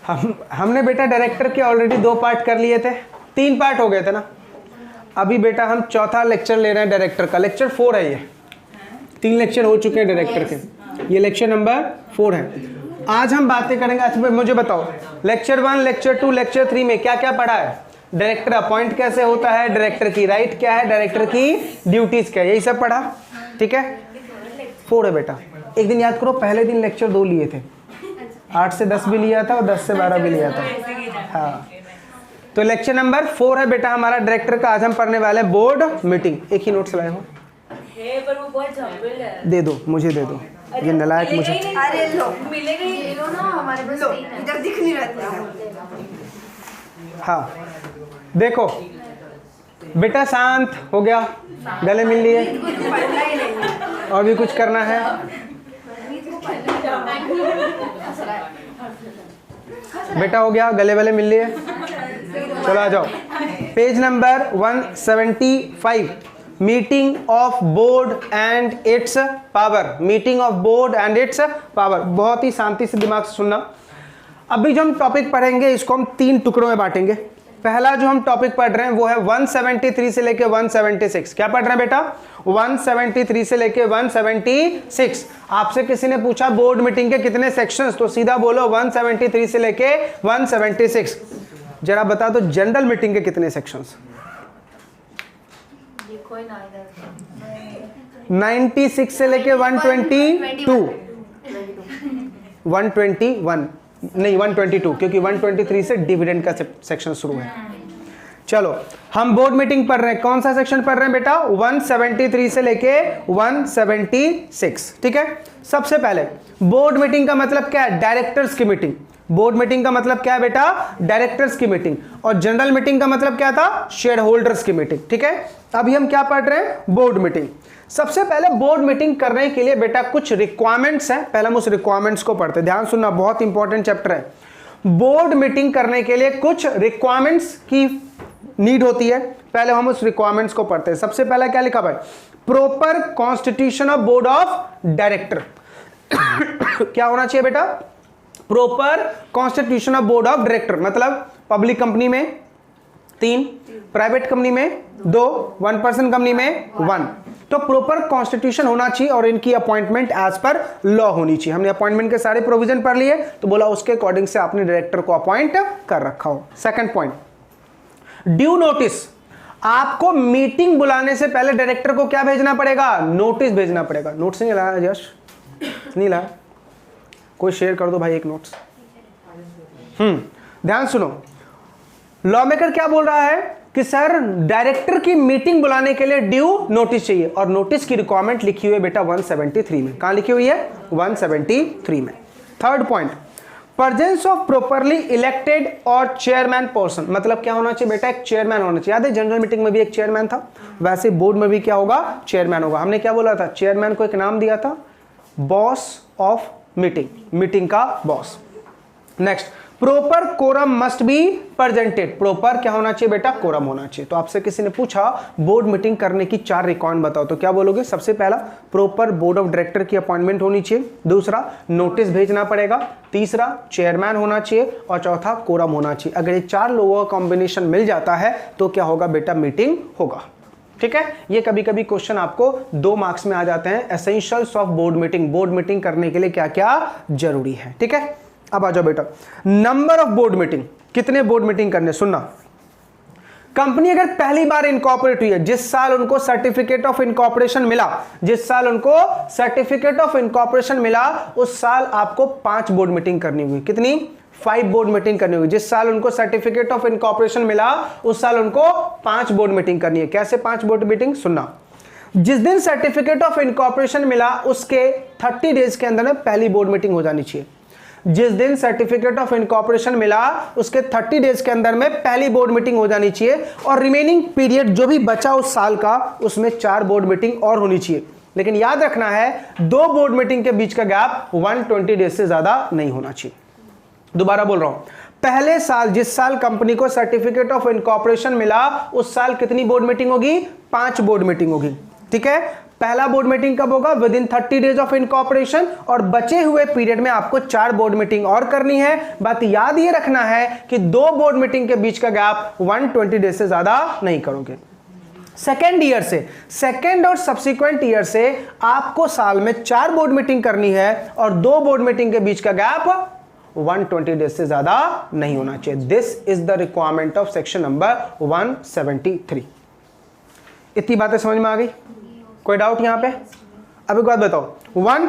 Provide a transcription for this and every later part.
हमने बेटा डायरेक्टर के ऑलरेडी 2 पार्ट कर लिए थे, 3 पार्ट हो गए थे ना। अभी बेटा हम चौथा लेक्चर ले रहे हैं डायरेक्टर का, लेक्चर 4 है ये। 3 लेक्चर हो चुके हैं डायरेक्टर के, ये लेक्चर नंबर 4 है। आज हम बातें करेंगे। अच्छा मुझे बताओ, लेक्चर 1, लेक्चर 2, लेक्चर 3 में क्या क्या पढ़ा है? डायरेक्टर अपॉइंट कैसे होता है, डायरेक्टर की राइट क्या है, डायरेक्टर की ड्यूटीज क्या है, यही सब पढ़ा। ठीक है, 4 है बेटा। एक दिन याद करो, पहले दिन लेक्चर 2 लिए थे, 8 से 10 भी लिया था और 10 से 12 भी लिया था। हाँ, तो लेक्चर नंबर 4 है बेटा हमारा डायरेक्टर का। आज हम पढ़ने वाले हैं बोर्ड मीटिंग। एक ही नोट्स लाए हो, पर वो बहुत झंबल है। दे दो, मुझे दे दो, ये नलायक मुझे। अरे लो मिलेगा ही, ले लो ना, हमारे पास इधर दिख नहीं रहा। हाँ देखो बेटा, शांत हो गया, गले मिल लिए, और भी कुछ करना है? बेटा हो गया, गले वाले मिल लिए, चलो आ जाओ। Page number 175, meeting of board and it's power. Meeting of board and it's power. बहुत ही शांति से दिमाग से सुनना। अभी जो हम टॉपिक पढ़ेंगे इसको हम 3 टुकड़ों में बांटेंगे। पहला जो हम टॉपिक पढ़ रहे हैं वो है 173 से लेके 176। क्या पढ़ रहे हैं बेटा? 173 से लेके 176। आपसे किसी ने पूछा बोर्ड मीटिंग के कितने सेक्शंस, तो सीधा बोलो 173 से लेके 176। जरा बता दो जनरल मीटिंग के कितने सेक्शंस? 96 से लेके 122, 121 नहीं 122, क्योंकि 123 से डिविडेंड का सेक्शन शुरू है। चलो हम बोर्ड मीटिंग पढ़ रहे हैं। कौन सा सेक्शन पढ़ रहे हैं बेटा? 173 से लेके 176। ठीक है, सबसे पहले बोर्ड मीटिंग का मतलब क्या है? डायरेक्टर्स की मीटिंग। बोर्ड मीटिंग का मतलब क्या है बेटा? डायरेक्टर्स की मीटिंग। और जनरल मीटिंग का मतलब क्या था? शेयर होल्डर्स की मीटिंग। ठीक है, अभी हम क्या पढ़ रहे हैं? Board meeting. सबसे पहले बोर्ड मीटिंग करने के लिए बेटा कुछ रिक्वायरमेंट्स हैं, पहले हम उस रिक्वायरमेंट्स को पढ़ते हैं। ध्यान सुनना, बहुत इंपॉर्टेंट चैप्टर है। बोर्ड मीटिंग करने के लिए कुछ रिक्वायरमेंट्स की नीड होती है, पहले हम उस रिक्वायरमेंट्स को पढ़ते हैं। सबसे पहला क्या लिखा भाई? Proper constitution of board of director. क्या होना चाहिए बेटा? Proper constitution of board of director. मतलब पब्लिक कंपनी में 3, प्राइवेट कंपनी में 2, 1 पर्सन कंपनी में 1। तो प्रॉपर कॉन्स्टिट्यूशन होना चाहिए और इनकी अपॉइंटमेंट एज पर लॉ होनी चाहिए। हमने अपॉइंटमेंट के सारे प्रोविजन पढ़ लिए, तो बोला उसके अकॉर्डिंग से आपने डायरेक्टर को अपॉइंट कर रखा हो। Second point, due notice. आपको मीटिंग बुलाने से पहले डायरेक्टर को क्या भेजना पड़ेगा? नोटिस भेजना पड़ेगा। नोट्स नहीं लाया जश? नहीं लाया? कोई शेयर कर दो भाई एक नोट्स। ध्यान सुनो, लॉ मेकर क्या बोल रहा है कि सर डायरेक्टर की मीटिंग बुलाने के लिए ड्यू नोटिस चाहिए, और नोटिस की रिक्वायरमेंट लिखी हुई है बेटा 173 में। कहां लिखी हुई है? 173 में। Third point, presence of properly elected और चेयरमैन पर्सन। मतलब क्या होना चाहिए बेटा? एक चेयरमैन होना चाहिए। याद है जनरल मीटिंग में भी एक चेयरमैन था, वैसे बोर्ड में भी क्या होगा? चेयरमैन होगा। हमने क्या बोला था? चेयरमैन को एक नाम दिया था, बॉस ऑफ मीटिंग, मीटिंग का boss. Next, proper quorum must be presented. Proper क्या होना चाहिए बेटा? कोरम होना चाहिए। तो आपसे किसी ने पूछा बोर्ड मीटिंग करने की 4 रिक्वायरमेंट बताओ, तो क्या बोलोगे? सबसे पहला, प्रॉपर बोर्ड ऑफ डायरेक्टर की अपॉइंटमेंट होनी चाहिए। दूसरा, नोटिस भेजना पड़ेगा। तीसरा, चेयरमैन होना चाहिए। और चौथा, कोरम होना चाहिए। अगर ये 4 लोगों का कॉम्बिनेशन मिल जाता है तो क्या होगा बेटा? मीटिंग होगा। ठीक है, ये कभी कभी क्वेश्चन आपको 2 मार्क्स में आ जाते हैं। Essentials of board meeting. Board meeting करने के लिए क्या क्या जरूरी है। ठीक है, अब आ जाओ बेटा, नंबर ऑफ बोर्ड मीटिंग। कितने बोर्ड मीटिंग करने? सुनना, कंपनी अगर पहली बार इनकॉर्पोरेट हुई है, जिस साल उनको सर्टिफिकेट ऑफ इनकॉर्पोरेशन मिला, जिस साल उनको सर्टिफिकेट ऑफ इनकॉर्पोरेशन मिला, उस साल आपको 5 बोर्ड मीटिंग करनी हुई। कितनी? 5 बोर्ड मीटिंग करनी हुई। जिस साल उनको सर्टिफिकेट ऑफ इनकॉर्पोरेशन मिला उस साल उनको 5 बोर्ड मीटिंग करनी है। कैसे 5 बोर्ड मीटिंग? सुनना, जिस दिन सर्टिफिकेट ऑफ इनकॉर्पोरेशन मिला उसके 30 डेज के अंदर में पहली बोर्ड मीटिंग हो जानी चाहिए। जिस दिन सर्टिफिकेट ऑफ इनकॉर्पोरेशन मिला उसके 30 डेज के अंदर में पहली बोर्ड मीटिंग हो जानी चाहिए। और रिमेनिंग पीरियड जो भी बचा उस साल का, उसमें 4 बोर्ड मीटिंग और होनी चाहिए। लेकिन याद रखना है 2 बोर्ड मीटिंग के बीच का गैप 120 डेज से ज्यादा नहीं होना चाहिए। दोबारा बोल रहा हूं, पहले साल, जिस साल कंपनी को सर्टिफिकेट ऑफ इनकॉर्पोरेशन मिला उस साल कितनी बोर्ड मीटिंग होगी? 5 बोर्ड मीटिंग होगी। ठीक है, पहला बोर्ड मीटिंग कब होगा? With in 30 days of incorporation, और बचे हुए पीरियड में आपको 4 बोर्ड मीटिंग और करनी है। बात याद ये रखना है कि 2 बोर्ड मीटिंग के बीच का गैप 120 डेज से ज्यादा नहीं करोगे। सेकेंड ईयर से, सेकेंड और सब्सिक्वेंट ईयर से आपको साल में 4 बोर्ड मीटिंग करनी है और 2 बोर्ड मीटिंग के बीच का गैप 120 डेज से ज्यादा नहीं होना चाहिए। This is the requirement of section number 173। इतनी बातें समझ में आ गई? कोई डाउट यहां पे? अब एक बात बताओ, 1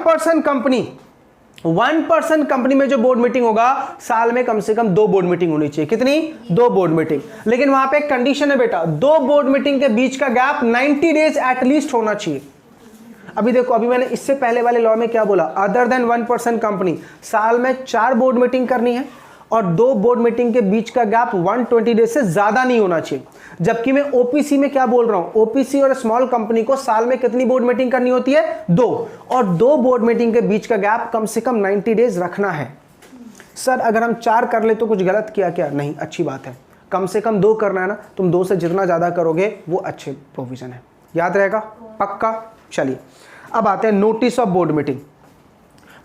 पर्सन कंपनी में जो बोर्ड मीटिंग होगा, साल में कम से कम 2 बोर्ड मीटिंग होनी चाहिए। कितनी? 2 बोर्ड मीटिंग। लेकिन वहां पे एक कंडीशन है बेटा, 2 बोर्ड मीटिंग के बीच का गैप 90 डेज एटलीस्ट होना चाहिए। अभी देखो, अभी मैंने इससे पहले वाले लॉ में क्या बोला? अदर देन 1 पर्सन कंपनी साल में 4 बोर्ड मीटिंग करनी है और 2 बोर्ड मीटिंग के बीच का गैप 120 डेज से ज्यादा नहीं होना चाहिए। जबकि मैं ओपीसी में क्या बोल रहा हूं? ओपीसी और स्मॉल कंपनी को साल में कितनी बोर्ड मीटिंग करनी होती है? 2, और 2 बोर्ड मीटिंग के बीच का गैप कम से कम 90 डेज रखना है। सर अगर हम 4 कर ले तो कुछ गलत किया क्या? नहीं, अच्छी बात है। कम से कम 2 करना है ना, तुम 2 से जितना ज्यादा करोगे वो अच्छे प्रोविजन है। याद रहेगा? पक्का? चलिए अब आते हैं notice of board meeting.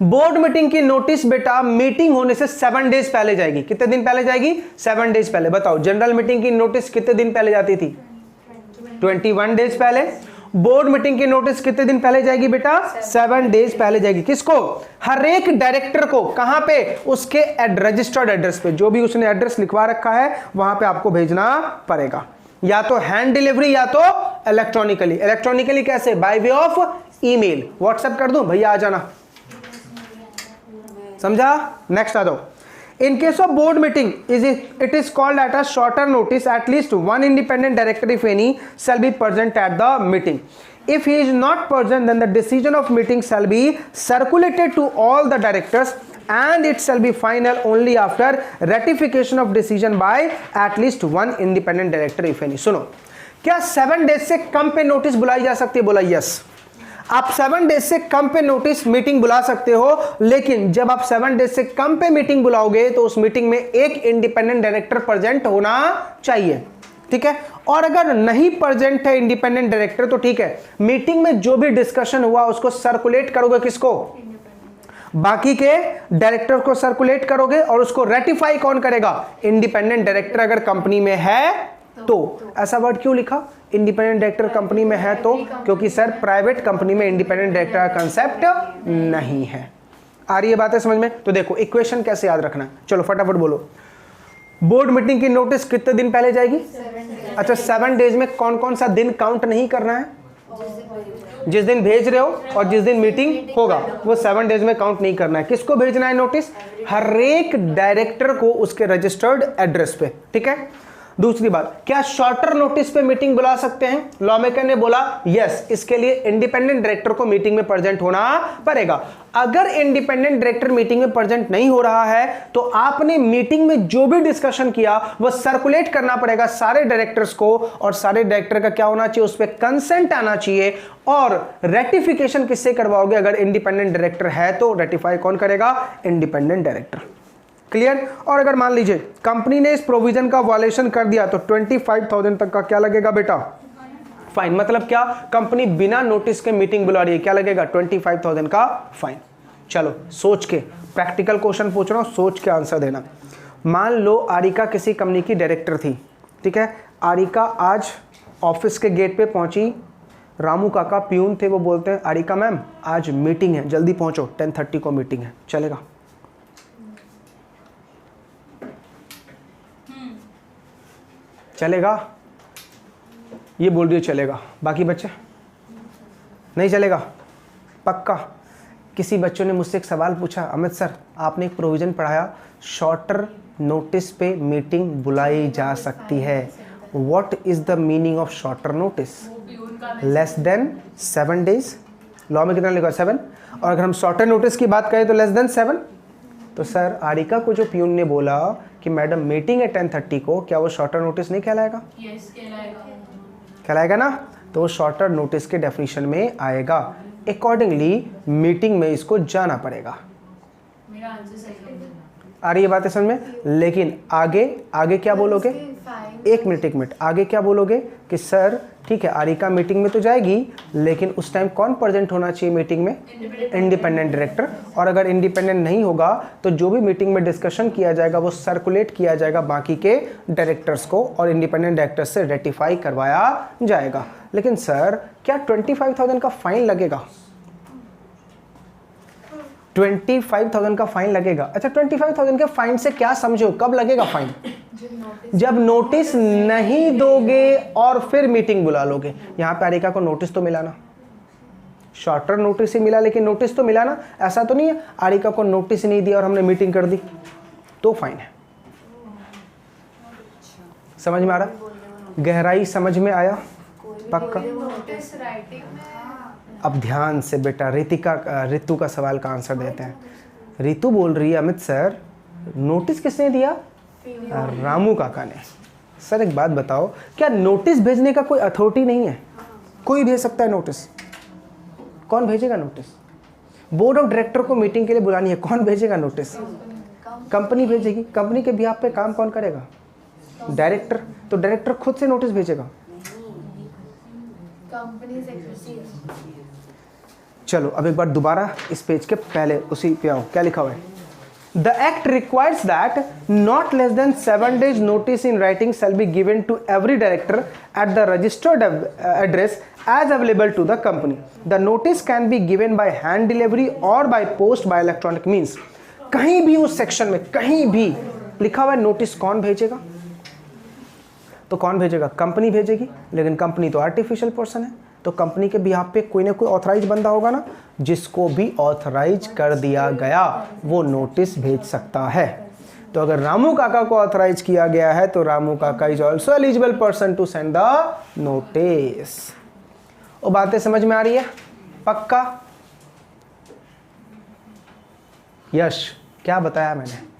Board meeting की नोटिस बेटा मीटिंग होने से 7 डेज पहले जाएगी। कितने दिन पहले जाएगी? 7 डेज पहले। बताओ जनरल मीटिंग की नोटिस कितने दिन पहले जाती थी? 21 डेज पहले। बोर्ड मीटिंग की नोटिस कितने दिन पहले जाएगी बेटा? 7 डेज पहले जाएगी। किसको? हर एक डायरेक्टर को। कहां पे? उसके रजिस्टर्ड एड्रेस पे, जो भी उसने एड्रेस लिखवा रखा है वहां पे आपको भेजना पड़ेगा, या तो हैंड डिलीवरी या तो इलेक्ट्रॉनिकली। इलेक्ट्रॉनिकली कैसे? Bye way of email. WhatsApp कर दूं भैया आ जाना, समझा? नेक्स्ट आ जाओ। In case of board meeting it is called at a shorter notice at least 1 independent director if any shall be present at the meeting. If he is not present, then the decision of meeting shall be circulated to all the directors and it shall be final only after ratification of decision by at least 1 independent director if any. सुनो, क्या 7 days से कम पे notice बुलाई जा सकती है? बोला yes. आप 7 डेज से कम पे नोटिस मीटिंग बुला सकते हो, लेकिन जब आप 7 डेज से कम पे मीटिंग बुलाओगे तो उस मीटिंग में एक इंडिपेंडेंट डायरेक्टर प्रेजेंट होना चाहिए। ठीक है? और अगर नहीं प्रेजेंट है इंडिपेंडेंट डायरेक्टर तो ठीक है, मीटिंग में जो भी डिस्कशन हुआ उसको सर्कुलेट करोगे किसको? बाकी के डायरेक्टर को सर्कुलेट करोगे, और उसको रेटिफाई कौन करेगा? इंडिपेंडेंट डायरेक्टर अगर कंपनी में है तो। ऐसा वर्ड क्यों लिखा? इंडिपेंडेंट डायरेक्टर कंपनी में है तो, क्योंकि सर प्राइवेट कंपनी में इंडिपेंडेंट डायरेक्टर का कंसेप्ट नहीं है। आ रही है बातें समझ में? तो देखो इक्वेशन कैसे याद रखना है, चलो फटाफट बोलो। बोर्ड मीटिंग की नोटिस कितने दिन पहले जाएगी? अच्छा, 7 डेज में कौन कौन सा दिन काउंट नहीं करना है? जिस दिन भेज रहे हो और जिस दिन मीटिंग होगा वो 7 डेज में काउंट नहीं करना है। किसको भेजना है नोटिस? हर एक डायरेक्टर को उसके रजिस्टर्ड एड्रेस पे। ठीक है? दूसरी बात, क्या शॉर्टर नोटिस पे मीटिंग बुला सकते हैं? लॉ मेकर ने बोला यस, इसके लिए इंडिपेंडेंट डायरेक्टर को मीटिंग में प्रेजेंट होना पड़ेगा। अगर इंडिपेंडेंट डायरेक्टर मीटिंग में प्रेजेंट नहीं हो रहा है तो आपने मीटिंग में जो भी डिस्कशन किया वो सर्कुलेट करना पड़ेगा सारे डायरेक्टर्स को, और सारे डायरेक्टर का क्या होना चाहिए? उस पर कंसेंट आना चाहिए। और रेटिफिकेशन किससे करवाओगे? अगर इंडिपेंडेंट डायरेक्टर है तो रेटिफाई कौन करेगा? Independent director. क्लियर? और अगर मान लीजिए कंपनी ने इस प्रोविजन का वायलेशन कर दिया तो 25,000 तक का क्या लगेगा बेटा? फाइन। मतलब क्या? कंपनी बिना नोटिस के मीटिंग बुला रही है, क्या लगेगा? 25,000 का फाइन। चलो सोच के, प्रैक्टिकल क्वेश्चन पूछ रहा हूं, सोच के आंसर देना। मान लो आरिका किसी कंपनी की डायरेक्टर थी, ठीक है? आरिका आज ऑफिस के गेट पे पहुंची, रामू काका प्यून थे, वो बोलते हैं आरिका मैम आज मीटिंग है, जल्दी पहुंचो, 10:30 को मीटिंग है। चलेगा? चलेगा? ये बोल रही है चलेगा, बाकी बच्चे नहीं चलेगा? पक्का? किसी बच्चों ने मुझसे एक सवाल पूछा, अमित सर आपने एक प्रोविजन पढ़ाया शॉर्टर नोटिस पे मीटिंग बुलाई जा सकती है, what is the meaning of shorter notice? Less than 7 days. Law में कितना लिखा? 7। और अगर हम शॉर्टर नोटिस की बात करें तो लेस देन 7। तो सर आरिका को जो प्यून ने बोला कि मैडम मीटिंग है 10:30 को, क्या वो शॉर्टर नोटिस नहीं कहलाएगा? यस कहलाएगा। कहलाएगा ना? तो वो शॉर्टर नोटिस के डेफिनेशन में आएगा। अकॉर्डिंगली मीटिंग में इसको जाना पड़ेगा। मेरा आंसर सही है। आ रही है बातें समझ में? लेकिन आगे आगे क्या बोलोगे? फाइन एक मिनट आगे क्या बोलोगे कि सर ठीक है आरिका मीटिंग में तो जाएगी, लेकिन उस टाइम कौन प्रेजेंट होना चाहिए मीटिंग में? Independent director. और अगर इंडिपेंडेंट नहीं होगा तो जो भी मीटिंग में डिस्कशन किया जाएगा वो सर्कुलेट किया जाएगा बाकी के डायरेक्टर्स को और इंडिपेंडेंट डायरेक्टर से रेटिफाई करवाया जाएगा। लेकिन सर क्या 25,000 का फाइन लगेगा? 25,000 का फाइन लगेगा। अच्छा 25,000 के फाइन से क्या समझो, कब लगेगा फाइन? जब नोटिस नहीं दोगे और फिर मीटिंग बुला लोगे। यहां पे आरिका को नोटिस तो मिला ना, शॉर्टर नोटिस ही मिला, लेकिन नोटिस तो मिला ना। ऐसा तो नहीं है आरिका को नोटिस नहीं दिया और हमने मीटिंग कर दी तो फाइन है। समझ में आ रहा? गहराई समझ में आया? पक्का? नोटिस राइटिंग में अब ध्यान से बेटा रितु का सवाल का आंसर देते हैं। रितु बोल रही है अमित सर नोटिस किसने दिया? रामू काका ने। सर एक बात बताओ, क्या नोटिस भेजने का कोई अथॉरिटी नहीं है? कोई भेज सकता है नोटिस। कौन भेजेगा नोटिस? बोर्ड ऑफ डायरेक्टर को मीटिंग के लिए बुलानी है, कौन भेजेगा नोटिस? कंपनी भेजेगी। कंपनी के बिहाफ पे काम कौन करेगा? डायरेक्टर। तो डायरेक्टर खुद से नोटिस भेजेगा। Company secretary. चलो अब एक बार दोबारा इस पेज के पहले उसी पे आओ, क्या लिखा हुआ है? The act requires that not less than 7 days notice in writing shall be given to every director at the registered address as available to the company. The notice can be given by hand delivery और by post by electronic means. कहीं भी उस section में कहीं भी लिखा हुआ है नोटिस कौन भेजेगा? तो कौन भेजेगा? कंपनी भेजेगी। लेकिन कंपनी तो आर्टिफिशियल पर्सन है, तो कंपनी के बिहाफ पे कोई ना कोई ऑथराइज बंदा होगा ना, जिसको भी ऑथराइज कर दिया गया वो नोटिस भेज सकता है। तो अगर रामू काका को ऑथराइज किया गया है तो Ramu Kaka is also eligible person to send the notice. वो बातें समझ में आ रही है? पक्का? यश क्या बताया मैंने?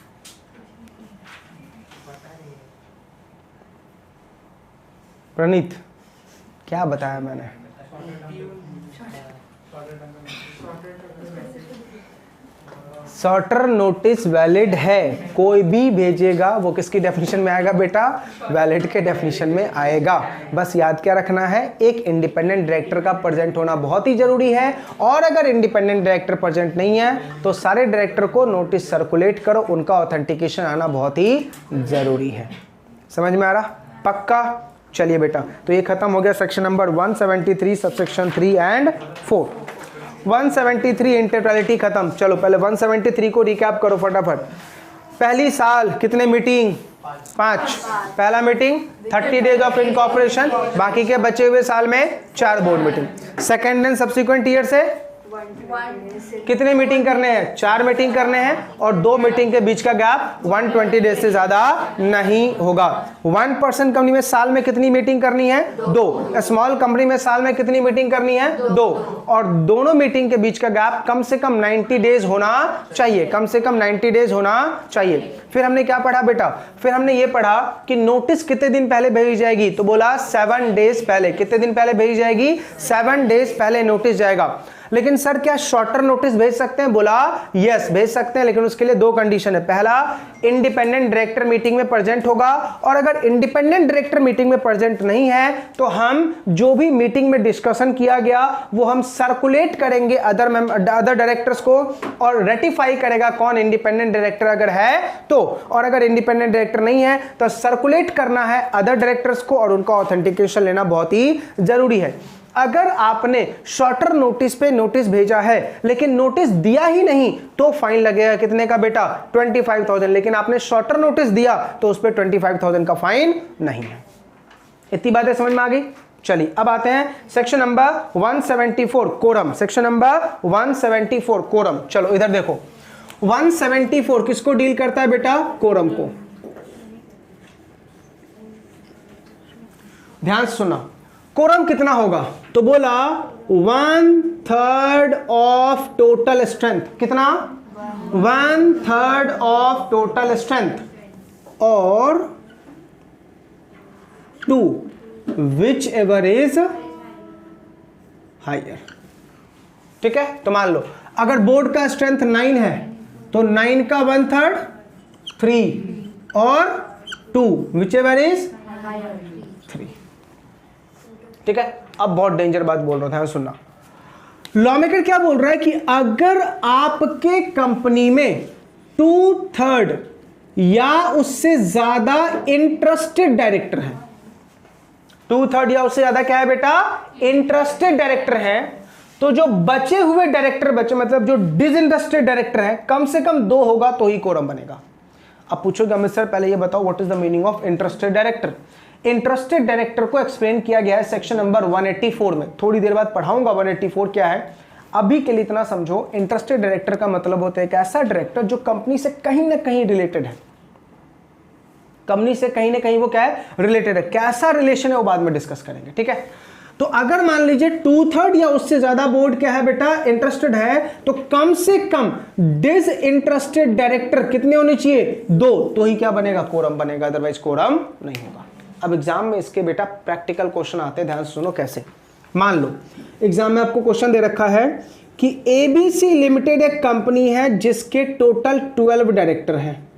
प्रणीत क्या बताया मैंने? सॉर्टर नोटिस वैलिड है, कोई भी भेजेगा वो किसकी डेफिनेशन में आएगा बेटा? वैलिड के डेफिनेशन में आएगा। बस याद क्या रखना है, एक इंडिपेंडेंट डायरेक्टर का प्रेजेंट होना बहुत ही जरूरी है। और अगर इंडिपेंडेंट डायरेक्टर प्रेजेंट नहीं है तो सारे डायरेक्टर को नोटिस सर्कुलेट करो, उनका ऑथेंटिकेशन आना बहुत ही जरूरी है। समझ में आ रहा? पक्का? चलिए बेटा, तो ये खत्म हो गया सेक्शन नंबर 173 सबसेक्शन 3 एंड 4। 173 इंटरप्रेलिटी खत्म। चलो पहले 173 को रिकैप करो फटाफट। पहली साल कितने मीटिंग? 5। पहला मीटिंग 30 डेज ऑफ इनकॉर्पोरेशन, बाकी के बचे हुए साल में 4 board meeting. Second and subsequent year से कितने मीटिंग करने हैं? 4 मीटिंग करने हैं और 2 मीटिंग के बीच का गैप 120 डेज से ज्यादा नहीं होगा। 1% कंपनी में साल में कितनी मीटिंग करनी है? 2। स्मॉल कंपनी में साल में कितनी मीटिंग करनी है? 2। और दोनों मीटिंग के बीच का गैप कम से कम 90 डेज होना चाहिए, कम से कम 90 डेज होना चाहिए। फिर हमने क्या पढ़ा बेटा? फिर हमने ये पढ़ा कि नोटिस कितने दिन पहले भेजी जाएगी, तो बोला 7 डेज पहले। कितने दिन पहले भेजी जाएगी? 7 डेज पहले नोटिस जाएगा। लेकिन सर क्या शॉर्टर नोटिस भेज सकते हैं? बोला यस भेज सकते हैं, लेकिन उसके लिए 2 कंडीशन है। पहला, इंडिपेंडेंट डायरेक्टर मीटिंग में प्रेजेंट होगा, और अगर इंडिपेंडेंट डायरेक्टर मीटिंग में प्रेजेंट नहीं है तो हम जो भी मीटिंग में डिस्कशन किया गया वो हम सर्कुलेट करेंगे अदर डायरेक्टर्स को, और रेटिफाई करेगा कौन? इंडिपेंडेंट डायरेक्टर अगर है तो, और अगर इंडिपेंडेंट डायरेक्टर नहीं है तो सर्कुलेट करना है अदर डायरेक्टर्स को और उनका ऑथेंटिकेशन लेना बहुत ही जरूरी है। अगर आपने शॉर्टर नोटिस पे नोटिस भेजा है लेकिन नोटिस दिया ही नहीं तो फाइन लगेगा कितने का बेटा? 25,000। लेकिन आपने शॉर्टर नोटिस दिया तो उस पर 25,000 का फाइन नहीं है। इतनी बातें समझ में आ गई? चलिए अब आते हैं section number 174 quorum. Section number 174 quorum. चलो इधर देखो, 174 किसको डील करता है बेटा? कोरम को। ध्यान से सुना, कोरम कितना होगा? तो बोला 1/3 ऑफ टोटल स्ट्रेंथ। कितना? 1/3 ऑफ टोटल स्ट्रेंथ और 2 विच एवर इज हायर। ठीक है, तो मान लो अगर बोर्ड का स्ट्रेंथ 9 है तो 9 का 1/3 3 और 2 विच एवर इज 3। ठीक है, अब बहुत डेंजर बात बोल रहा था, सुनना। लॉ मेकर क्या बोल रहा है कि अगर आपके कंपनी में 2/3 या उससे ज्यादा इंटरेस्टेड डायरेक्टर हैं, 2/3 या उससे ज्यादा क्या है बेटा, इंटरेस्टेड डायरेक्टर हैं, तो जो बचे हुए डायरेक्टर बचे, मतलब जो डिसइंटरेस्टेड डायरेक्टर हैं, कम से कम 2 होगा तो ही कोरम बनेगा। अब पूछोगे अमित सर पहले ये बताओ what is the meaning of interested director. Interested director को एक्सप्लेन किया गया है सेक्शन नंबर 184 में, थोड़ी देर बाद पढ़ाऊंगा 184 क्या है। अभी के लिए इतना समझो, इंटरेस्टेड डायरेक्टर का मतलब होता है एक ऐसा डायरेक्टर जो कंपनी से कहीं ना कहीं रिलेटेड है, कंपनी से कहीं ना कहीं वो क्या है, रिलेटेड है। कैसा रिलेशन है वो बाद में डिस्कस करेंगे, ठीक है। तो अगर मान लीजिए 2/3 या उससे ज्यादा बोर्ड क्या है बेटा, इंटरेस्टेड है, तो कम से कम डिसइंटरेस्टेड डायरेक्टर कितने होने चाहिए, 2, तो ही क्या बनेगा, कोरम बनेगा, अदरवाइज कोरम नहीं होगा। अब एग्जाम में इसके बेटा प्रैक्टिकल क्वेश्चन आते हैं, ध्यान से सुनो कैसे। मान लो एग्जाम में आपको क्वेश्चन दे रखा है कि एबीसी लिमिटेड एक कंपनी है जिसके टोटल 12 डायरेक्टर हैं,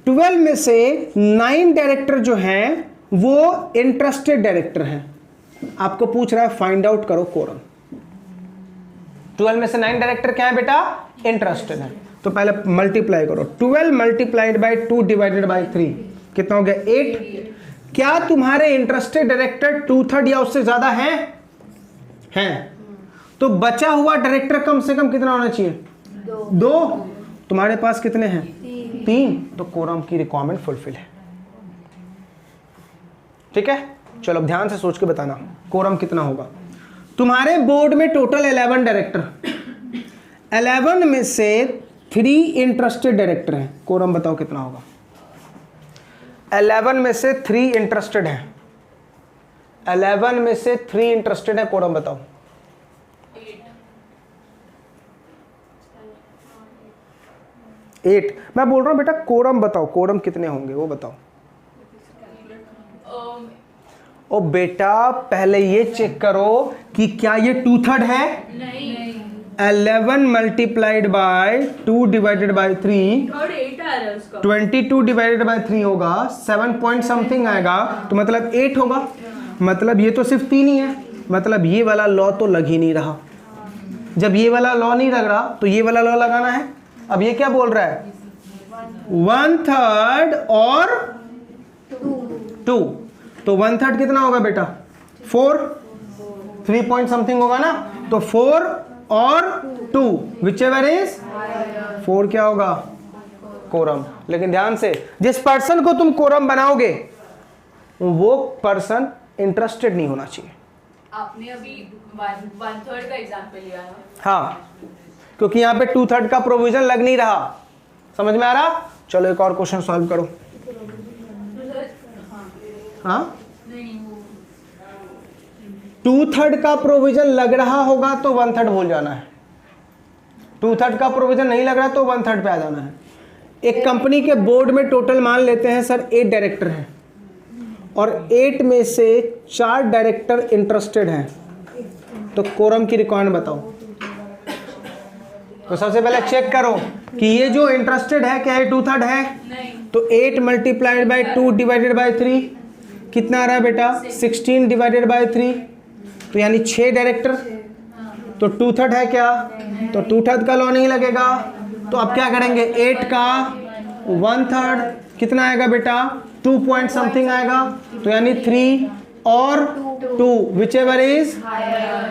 12 में से 9 डायरेक्टर जो हैं वो इंटरेस्टेड डायरेक्टर हैं। आपको पूछ रहा है फाइंड आउट करो कोरम। 12 में से 9 डायरेक्टर क्या है बेटा, इंटरेस्टेड है, तो पहले मल्टीप्लाई करो, 12 मल्टीप्लाइड बाय 2 डिवाइडेड बाय 3 कितना हो गया, 8। क्या तुम्हारे इंटरेस्टेड डायरेक्टर 2/3 या उससे ज्यादा हैं? तो बचा हुआ डायरेक्टर कम से कम कितना होना चाहिए, 2। तुम्हारे पास कितने हैं, 3, तो कोरम की रिक्वायरमेंट फुलफिल है। ठीक है, चलो अब ध्यान से सोच के बताना कोरम कितना होगा। तुम्हारे बोर्ड में टोटल 11 डायरेक्टर, 11 में से 3 इंटरेस्टेड डायरेक्टर हैं, कोरम बताओ कितना होगा। 11 में से 3 इंटरेस्टेड हैं, 11 में से 3 इंटरेस्टेड है, कोरम बताओ। 8। मैं बोल रहा हूं बेटा कोरम बताओ, कोरम कितने होंगे वो बताओ। ओ बेटा पहले ये चेक करो कि क्या ये 2/3 है, नहीं। 11 multiplied by 2 divided by 3, 22 divided by 3 होगा, 7 पॉइंट समथिंग आएगा, तो मतलब 8 होगा। मतलब ये तो सिर्फ 3 ही है, मतलब ये वाला लॉ तो लग ही नहीं रहा। जब ये वाला लॉ नहीं लग रहा तो ये वाला लॉ लगाना है। अब ये क्या बोल रहा है, 1/3 और 2, तो 1/3 कितना होगा बेटा, 4, 3 पॉइंट समथिंग होगा ना, तो 4 और 2 whichever is 4 क्या होगा, कोरम। लेकिन ध्यान से, जिस पर्सन को तुम कोरम बनाओगे वो पर्सन इंटरेस्टेड नहीं होना चाहिए। आपने अभी 1/3 का एग्जांपल लिया ना, हाँ, क्योंकि यहाँ पे 2/3 का प्रोविजन लग नहीं रहा, समझ में आ रहा। चलो एक और क्वेश्चन सॉल्व करो। हाँ, 2/3 का प्रोविजन लग रहा होगा तो 1/3 भूल जाना है, 2/3 का प्रोविजन नहीं लग रहा तो 1/3 पे आ जाना है। एक कंपनी के बोर्ड में टोटल मान लेते हैं सर 8 डायरेक्टर हैं और 8 में से 4 डायरेक्टर इंटरेस्टेड हैं, तो कोरम की रिक्वायरमेंट बताओ। तो सबसे पहले चेक करो कि ये जो इंटरेस्टेड है क्या है, 2/3 है, तो 8 मल्टीप्लाइड बाय 2 डिवाइडेड बाय 3 कितना आ रहा है बेटा, 16 डिवाइडेड बाय 3, तो यानी 6 डायरेक्टर, तो 2/3 है क्या, तो 2/3 का लॉ नहीं लगेगा। तो अब क्या करेंगे, 8 का 1/3 कितना आएगा बेटा, 2 पॉइंट समथिंग आएगा, तो यानी 3 और 2 whichever is,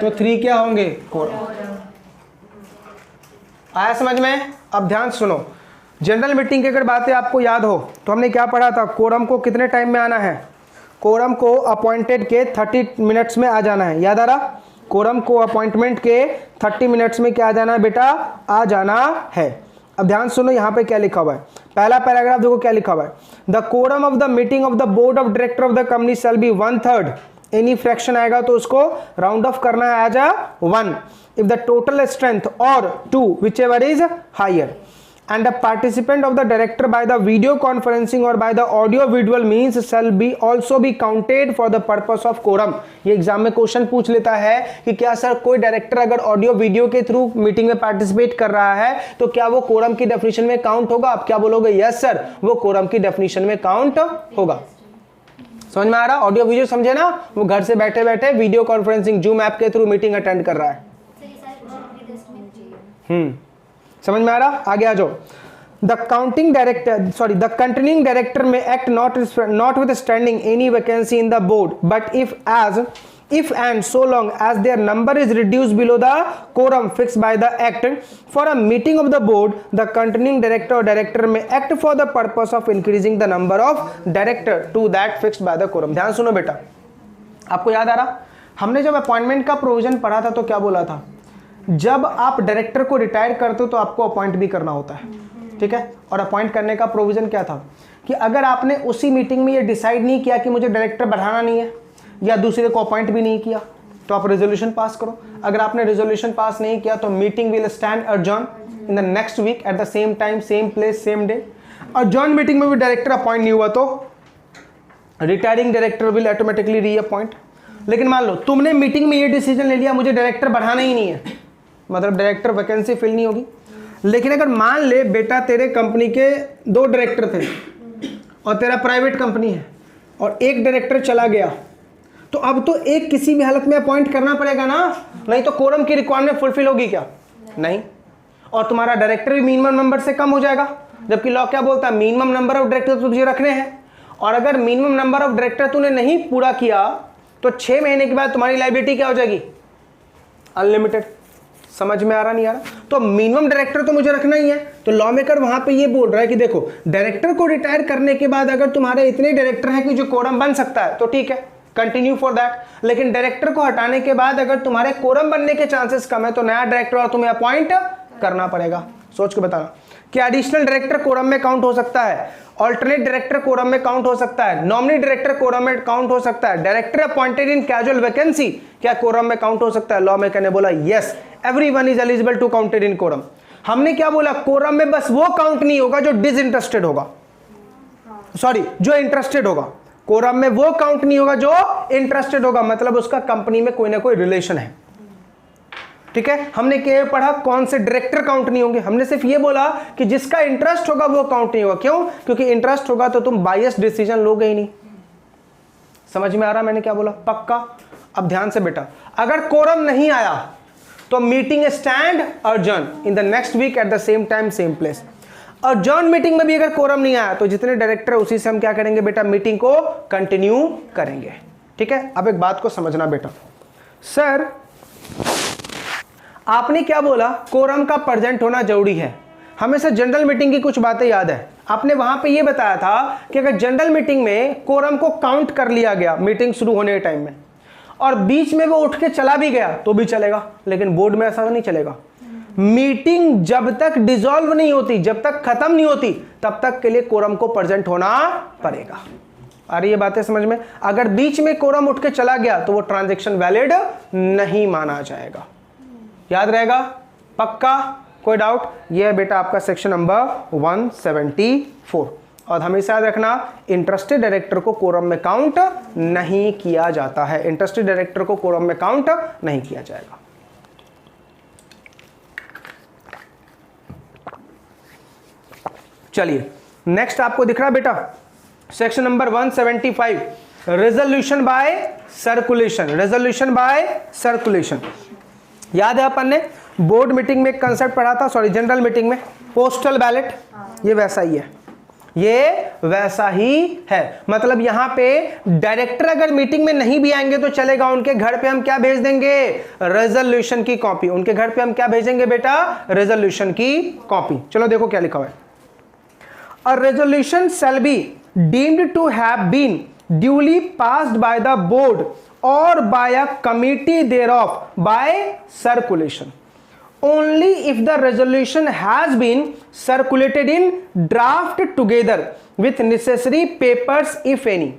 तो 3 क्या होंगे, कोरम। आया समझ में। अब ध्यान सुनो, जनरल मीटिंग की अगर बातें आपको याद हो तो हमने क्या पढ़ा था, कोरम को कितने टाइम में आना है, कोरम को अपॉइंटेड के 30 मिनट्स में आ जाना है, याद आ रहा, कोरम को अपॉइंटमेंट के 30 मिनट्स में क्या आ जाना है बेटा, आ जाना है। अब ध्यान सुनो यहाँ पे क्या लिखा हुआ है, पहला पैराग्राफ देखो क्या लिखा हुआ है, the quorum of the meeting of the board of director of the company shall be 1/3, any fraction आएगा तो उसको राउंड ऑफ करना है, as 1 if the total strength or 2 whichever is higher, and the participant of the director by the video conferencing or by the audio visual means shall be also be counted for the purpose of quorum। ये exam में question पूछ लेता है कि क्या sir कोई director अगर audio video के थ्रू मीटिंग में पार्टिसिपेट कर रहा है तो क्या वो कोरम की डेफिनेशन में काउंट होगा। आप क्या बोलोगे, यस सर, वो कोरम की डेफिनेशन में काउंट होगा। समझ में आ रहा? ऑडियो वीडियो समझे ना? वो घर से बैठे बैठे वीडियो कॉन्फ्रेंसिंग जूम ऐप के थ्रू मीटिंग अटेंड कर रहा है। समझ में आ रहा? आगे आ जाओ। The counting director sorry the continuing director में act notwithstanding any vacancy in the board but if and so long as their number is reduced below the quorum fixed by the act for a meeting of the board, the continuing director or director may act for the purpose of increasing the number of director to that fixed by the quorum। ध्यान सुनो बेटा, आपको याद आ रहा हमने जब appointment का प्रोविजन पढ़ा था तो क्या बोला था? जब आप डायरेक्टर को रिटायर करते हो तो आपको अपॉइंट भी करना होता है, ठीक है? और अपॉइंट करने का प्रोविजन क्या था कि अगर आपने उसी मीटिंग में ये डिसाइड नहीं किया कि मुझे डायरेक्टर बढ़ाना नहीं है या दूसरे को अपॉइंट भी नहीं किया तो आप रेजोल्यूशन पास करो। अगर आपने रेजोल्यूशन पास नहीं किया तो meeting will stand adjourn in the next week at the same time same place same day. Adjourn meeting में भी डायरेक्टर अपॉइंट नहीं हुआ तो retiring director will automatically reappoint. लेकिन मान लो तुमने मीटिंग में ये डिसीजन ले लिया मुझे डायरेक्टर बढ़ाना ही नहीं है, मतलब डायरेक्टर वैकेंसी फिल नहीं होगी। लेकिन अगर मान ले बेटा तेरे कंपनी के 2 डायरेक्टर थे और तेरा प्राइवेट कंपनी है और एक डायरेक्टर चला गया तो अब तो एक किसी भी हालत में अपॉइंट करना पड़ेगा ना, नहीं तो कोरम की रिक्वायरमेंट फुलफिल होगी क्या? नहीं। और तुम्हारा डायरेक्टर भी मिनिमम नंबर से कम हो जाएगा, जबकि लॉ क्या बोलता है? मिनिमम नंबर ऑफ डायरेक्टर तो तुझे रखने हैं और अगर मिनिमम नंबर ऑफ डायरेक्टर तूने नहीं पूरा किया तो 6 महीने के बाद तुम्हारी लायबिलिटी क्या हो जाएगी? अनलिमिटेड। समझ में आ रहा नहीं आ रहा? तो मिनिमम डायरेक्टर तो मुझे रखना ही है। तो लॉ मेकर वहां पे ये बोल रहा है कि देखो डायरेक्टर को रिटायर करने के बाद अगर तुम्हारे इतने डायरेक्टर हैं कि जो कोरम बन सकता है तो ठीक है, कंटिन्यू फॉर दैट। लेकिन डायरेक्टर को हटाने के बाद अगर तुम्हारे कोरम बनने के चांसेस कम है तो नया डायरेक्टर और तुम्हें अपॉइंट करना पड़ेगा। सोच के बताना कि एडिशनल डायरेक्टर कोरम में काउंट हो सकता है, ऑल्टरनेट डायरेक्टर कोरम में काउंट हो सकता है, नॉमिनी डायरेक्टर कोरम में काउंट हो सकता है, director appointed in casual vacancy क्या कोरम में काउंट हो सकता है? लॉ मेकर ने बोला yes, everyone is eligible to counted in quorum. हमने क्या बोला? कोरम में बस वो काउंट नहीं होगा जो डिसइंटरेस्टेड होगा, सॉरी जो इंटरेस्टेड होगा। कोरम में वो काउंट नहीं होगा जो इंटरेस्टेड होगा, मतलब उसका कंपनी में कोई ना कोई रिलेशन है, ठीक है? हमने क्या पढ़ा? कौन से डायरेक्टर काउंट नहीं होंगे। हमने सिर्फ ये बोला कि जिसका इंटरेस्ट होगा वो काउंट नहीं होगा। क्यों? क्योंकि इंटरेस्ट होगा तो तुम बायस डिसीजन लोगे ही नहीं। समझ में आ रहा मैंने क्या बोला? पक्का? अब ध्यान से बेटा, अगर कोरम नहीं आया तो meeting stand adjourn in the next week at the same time same place. Adjourn meeting में भी अगर कोरम नहीं आया तो जितने डायरेक्टर उसी से हम क्या करेंगे बेटा? मीटिंग को कंटिन्यू करेंगे, ठीक है? अब एक बात को समझना बेटा, सर आपने क्या बोला? कोरम का प्रेजेंट होना जरूरी है। हमें से जनरल मीटिंग की कुछ बातें याद है। आपने वहां पे ये बताया था कि अगर जनरल मीटिंग में कोरम को काउंट कर लिया गया मीटिंग शुरू होने के टाइम में और बीच में वो उठ के चला भी गया तो भी चलेगा, लेकिन बोर्ड में ऐसा नहीं चलेगा। मीटिंग जब तक डिसॉल्व नहीं होती, जब तक खत्म नहीं होती, तब तक के लिए कोरम को प्रेजेंट होना पड़ेगा। अरे ये बातें समझ में? अगर बीच में कोरम उठ के चला गया तो वो ट्रांजैक्शन वैलिड नहीं माना जाएगा। याद रहेगा? पक्का? कोई डाउट? ये है बेटा आपका सेक्शन नंबर 174। और हमेशा याद रखना, इंटरेस्टेड डायरेक्टर को कोरम में काउंट नहीं किया जाता है। इंटरेस्टेड डायरेक्टर को कोरम में काउंट नहीं किया जाएगा। चलिए नेक्स्ट आपको दिख रहा है बेटा section number 175, resolution bye circulation. Resolution bye circulation याद है अपन ने बोर्ड मीटिंग में एक कंसेप्ट पढ़ा था, सॉरी जनरल मीटिंग में, पोस्टल बैलेट। ये वैसा ही है, ये वैसा ही है। मतलब यहां पे डायरेक्टर अगर मीटिंग में नहीं भी आएंगे तो चलेगा, उनके घर पे हम क्या भेज देंगे? रेजोल्यूशन की कॉपी। उनके घर पे हम क्या भेजेंगे बेटा? रेजोल्यूशन की कॉपी। चलो देखो क्या लिखा हुआ है। A resolution shall be deemed to have been duly passed by the board or by a committee thereof by circulation only if the resolution has been circulated in draft together with necessary papers if any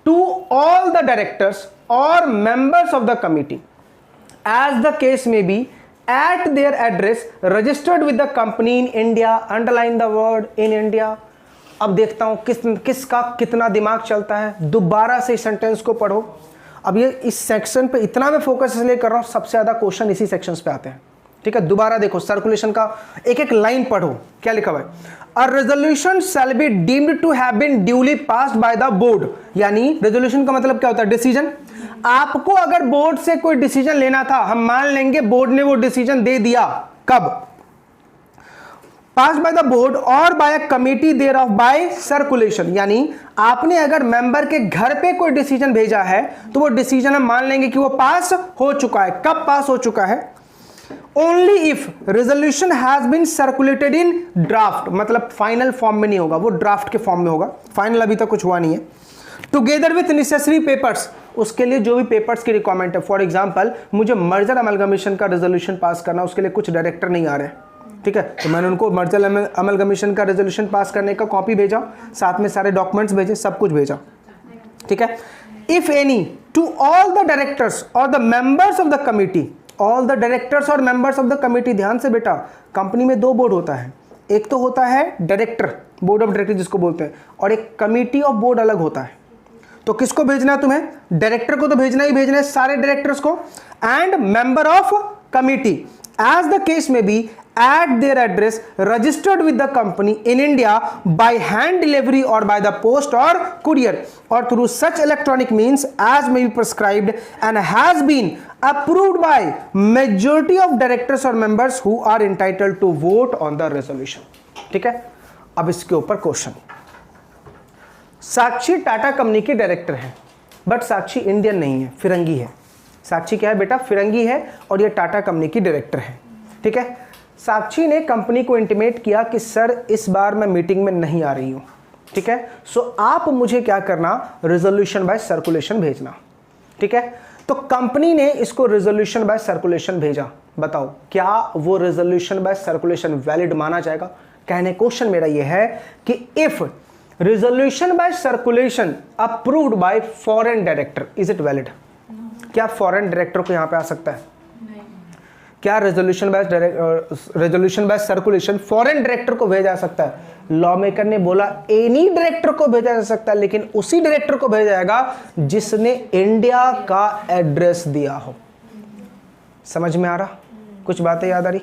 to all the directors or members of the committee as the case may be at their address registered with the company in India, underline the word in India। अब देखता हूं किसका कितना दिमाग चलता है। दोबारा से इस सेंटेंस को पढ़ो। अब ये इस सेक्शन पे इतना मैं फोकस इसलिए कर रहा हूं, सबसे ज्यादा क्वेश्चन इसी सेक्शंस पे आते हैं, ठीक ठीक है, दोबारा देखो सर्कुलेशन का एक एक लाइन पढ़ो, क्या लिखा हुआ है, a resolution shall be deemed to have been duly passed by the board, यानी रेजोल्यूशन का मतलब क्या होता है, डिसीजन। आपको अगर बोर्ड से कोई डिसीजन लेना था, हम मान लेंगे बोर्ड ने वो डिसीजन दे दिया, कब, पास्ड बाय द बोर्ड और by a committee thereof by circulation, यानी आपने अगर मेंबर के घर पे कोई डिसीजन भेजा है तो वो डिसीजन हम मान लेंगे कि वो पास हो चुका है। कब पास हो चुका है, only if resolution has been circulated in draft, मतलब फाइनल फॉर्म में नहीं होगा, वो ड्राफ्ट के फॉर्म में होगा, फाइनल अभी तक कुछ हुआ नहीं है, टुगेदर विथ नेसेसरी पेपर्स, उसके लिए जो भी पेपर्स की रिक्वायरमेंट है। फॉर एग्जांपल मुझे मर्जर अमलगमेशन का रेजोल्यूशन पास करना, उसके लिए कुछ डायरेक्टर नहीं आ रहे, ठीक है, तो मैंने उनको मर्जर अमलगमेशन का रेजोल्यूशन पास करने का कॉपी भेजा, साथ में सारे डॉक्यूमेंट्स भेजे, सब कुछ भेजा, ठीक है। If any to all the directors और the members of the committee, all the directors और मेंबर्स ऑफ द कमिटी, ध्यान से बेटा, कंपनी में दो बोर्ड होता है, एक तो होता है डायरेक्टर, बोर्ड ऑफ डायरेक्टर जिसको बोलते हैं, और एक कमिटी ऑफ बोर्ड अलग होता है। तो किसको भेजना है तुम्हें, डायरेक्टर को तो भेजना ही भेजना है, सारे डायरेक्टर्स को, and member of committee as the case में be at their address registered with the company in India by hand delivery or by the post or courier or through such electronic means as may be prescribed and has been approved by majority of directors or members who are entitled to vote on the resolution। ठीक है, अब इसके ऊपर question, साक्षी Tata company के director है, but Sakshi Indian नहीं है, फिरंगी है। साक्षी क्या है बेटा, फिरंगी है, और ये टाटा कंपनी की डायरेक्टर है, ठीक है। साक्षी ने कंपनी को इंटीमेट किया कि सर इस बार मैं मीटिंग में नहीं आ रही हूं, ठीक है, सो आप मुझे क्या करना, रेजोल्यूशन बाय सर्कुलेशन भेजना, ठीक है। तो कंपनी ने इसको रेजोल्यूशन बाय सर्कुलेशन भेजा, बताओ क्या वो रेजोल्यूशन बाय सर्कुलेशन वैलिड माना जाएगा। कहने क्वेश्चन मेरा ये है कि if resolution bye circulation approved by foreign director, is it valid, क्या फॉरेन डायरेक्टर को यहां पे आ सकता है, क्या resolution bye circulation foreign director को भेजा जा सकता है। लॉ मेकर ने बोला एनी डायरेक्टर को भेजा जा सकता है, लेकिन उसी डायरेक्टर को भेजा जाएगा जिसने इंडिया का एड्रेस दिया हो। समझ में आ रहा, कुछ बातें याद आ रही,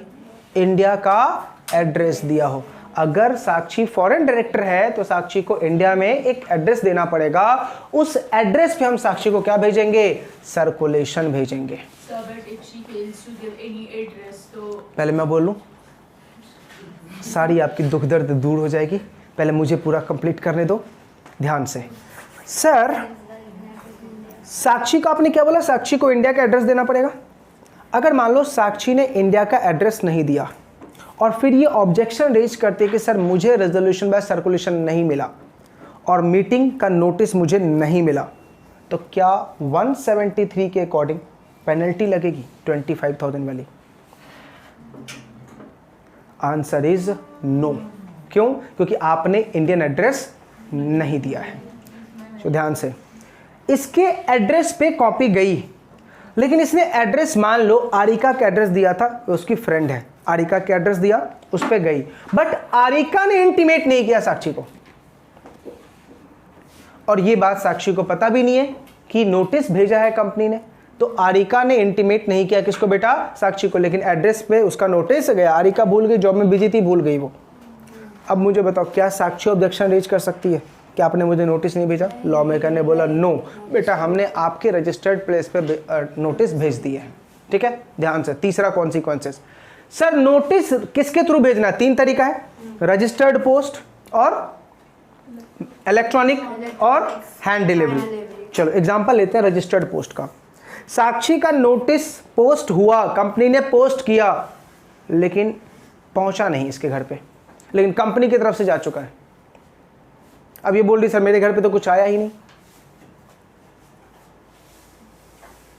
इंडिया का एड्रेस दिया हो। अगर साक्षी फॉरेन डायरेक्टर है तो साक्षी को इंडिया में एक एड्रेस देना पड़ेगा, उस एड्रेस पे हम साक्षी को क्या भेजेंगे, सर्कुलेशन भेजेंगे। पहले मैं बोल लूं, सारी आपकी दुख दर्द दूर हो जाएगी, पहले मुझे पूरा कंप्लीट करने दो ध्यान से। सर साक्षी को आपने क्या बोला, साक्षी को इंडिया का एड्रेस देना पड़ेगा। अगर मान लो साक्षी ने इंडिया का एड्रेस नहीं दिया और फिर ये ऑब्जेक्शन रेज करते कि सर मुझे रेजोल्यूशन बाय सर्कुलेशन नहीं मिला और मीटिंग का नोटिस मुझे नहीं मिला, तो क्या 173 के अकॉर्डिंग पेनल्टी लगेगी 25,000 वाली। Answer is no. क्यों, क्योंकि आपने इंडियन एड्रेस नहीं दिया है। तो ध्यान से, इसके एड्रेस पे कॉपी गई, लेकिन इसने एड्रेस मान लो आरिका का एड्रेस दिया था, उसकी फ्रेंड है, आरिका का एड्रेस दिया, उस पे गई, बट आरिका ने इंटीमेट नहीं किया साक्षी को, और ये बात साक्षी को पता भी नहीं है कि नोटिस भेजा है कंपनी ने। तो आरिका ने इंटीमेट नहीं किया किसको बेटा, साक्षी को, लेकिन एड्रेस पे उसका नोटिस गया। आरिका भूल गई, जॉब में बिजी थी, भूल गई वो। अब मुझे बताओ क्या साक्षी ऑब्जेक्शन रेज कर सकती है कि आपने मुझे नोटिस नहीं भेजा। लॉ मेकर ने बोला नो बेटा, हमने आपके रजिस्टर्ड प्लेस पे नोटिस भेज दिए है, ठीक है। ध्यान से, तीसरा कॉन्सिक्वेंसेस, सर नोटिस किसके थ्रू भेजना, तीन तरीका है, रजिस्टर्ड पोस्ट और इलेक्ट्रॉनिक और हैंड डिलीवरी। चलो एग्जांपल लेते हैं रजिस्टर्ड पोस्ट का। साक्षी का नोटिस पोस्ट हुआ, कंपनी ने पोस्ट किया, लेकिन पहुंचा नहीं इसके घर पे, लेकिन कंपनी की तरफ से जा चुका है। अब ये बोल रही सर मेरे घर पे तो कुछ आया ही नहीं,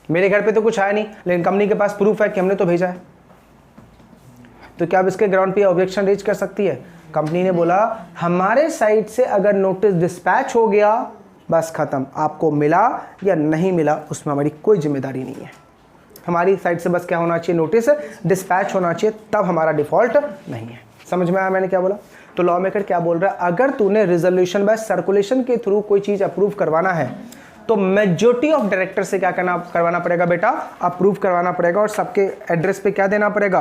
मेरे घर पे तो कुछ आया नहीं, लेकिन कंपनी के पास प्रूफ है कि हमने तो भेजा है। तो क्या अब इसके ग्राउंड पे ऑब्जेक्शन रेज कर सकती है। कंपनी ने बोला हमारे साइड से अगर नोटिस डिस्पैच हो गया बस खत्म, आपको मिला या नहीं मिला उसमें हमारी कोई जिम्मेदारी नहीं है। हमारी साइड से बस क्या होना चाहिए, नोटिस डिस्पैच होना चाहिए, तब हमारा डिफॉल्ट नहीं है। समझ में आया मैंने क्या बोला। तो लॉ मेकर क्या बोल रहा है, अगर तूने रिजोल्यूशन बाय सर्कुलेशन के थ्रू कोई चीज़ अप्रूव करवाना है तो मेजॉरिटी ऑफ डायरेक्टर से क्या करवाना पड़ेगा बेटा, अप्रूव करवाना पड़ेगा और सबके एड्रेस पे क्या देना पड़ेगा।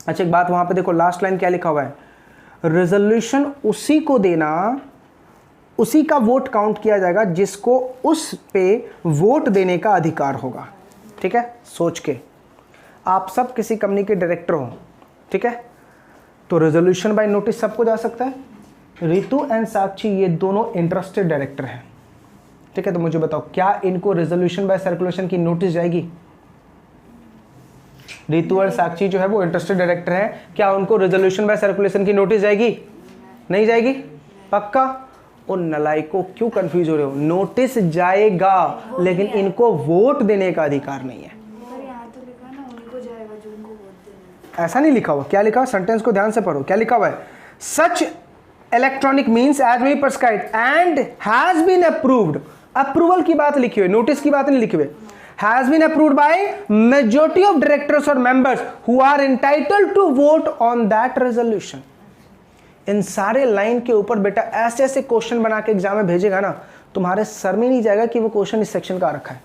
अच्छा एक बात वहां पे देखो, लास्ट लाइन क्या लिखा हुआ है, रेजोल्यूशन उसी को देना, उसी का वोट काउंट किया जाएगा जिसको उस पे वोट देने का अधिकार होगा। ठीक है, सोच के आप सब किसी कंपनी के डायरेक्टर हो, ठीक है, तो रेजोल्यूशन बाय नोटिस सबको जा सकता है। रितु एंड साक्षी ये दोनों इंटरेस्टेड डायरेक्टर हैं, ठीक है, तो मुझे बताओ क्या इनको रेजोल्यूशन बाय सर्कुलेशन की नोटिस जाएगी। रितु और साक्षी जो है वो इंटरेस्टेड डायरेक्टर है, क्या उनको रेजोल्यूशन बाय सर्कुलेशन की नोटिस जाएगी? नहीं जाएगी, पक्का। उन नलायकों क्यों कंफ्यूज हो रहे हो, नोटिस जाएगा लेकिन इनको वोट देने का अधिकार नहीं है। ऐसा नहीं लिखा हुआ, क्या लिखा हुआ, सेंटेंस को ध्यान से पढ़ो, क्या लिखा हुआ है, such electronic means as we prescribed and has been approved. Approval की बात लिखी हुई, नोटिस की बात नहीं लिखी हुई। Has been approved by majority of directors और members who are entitled to vote on that resolution. इन सारे लाइन के ऊपर बेटा ऐसे ऐसे क्वेश्चन बना के एग्जाम में भेजेगा ना, तुम्हारे सर में नहीं जाएगा कि वो क्वेश्चन इस सेक्शन का रखा है।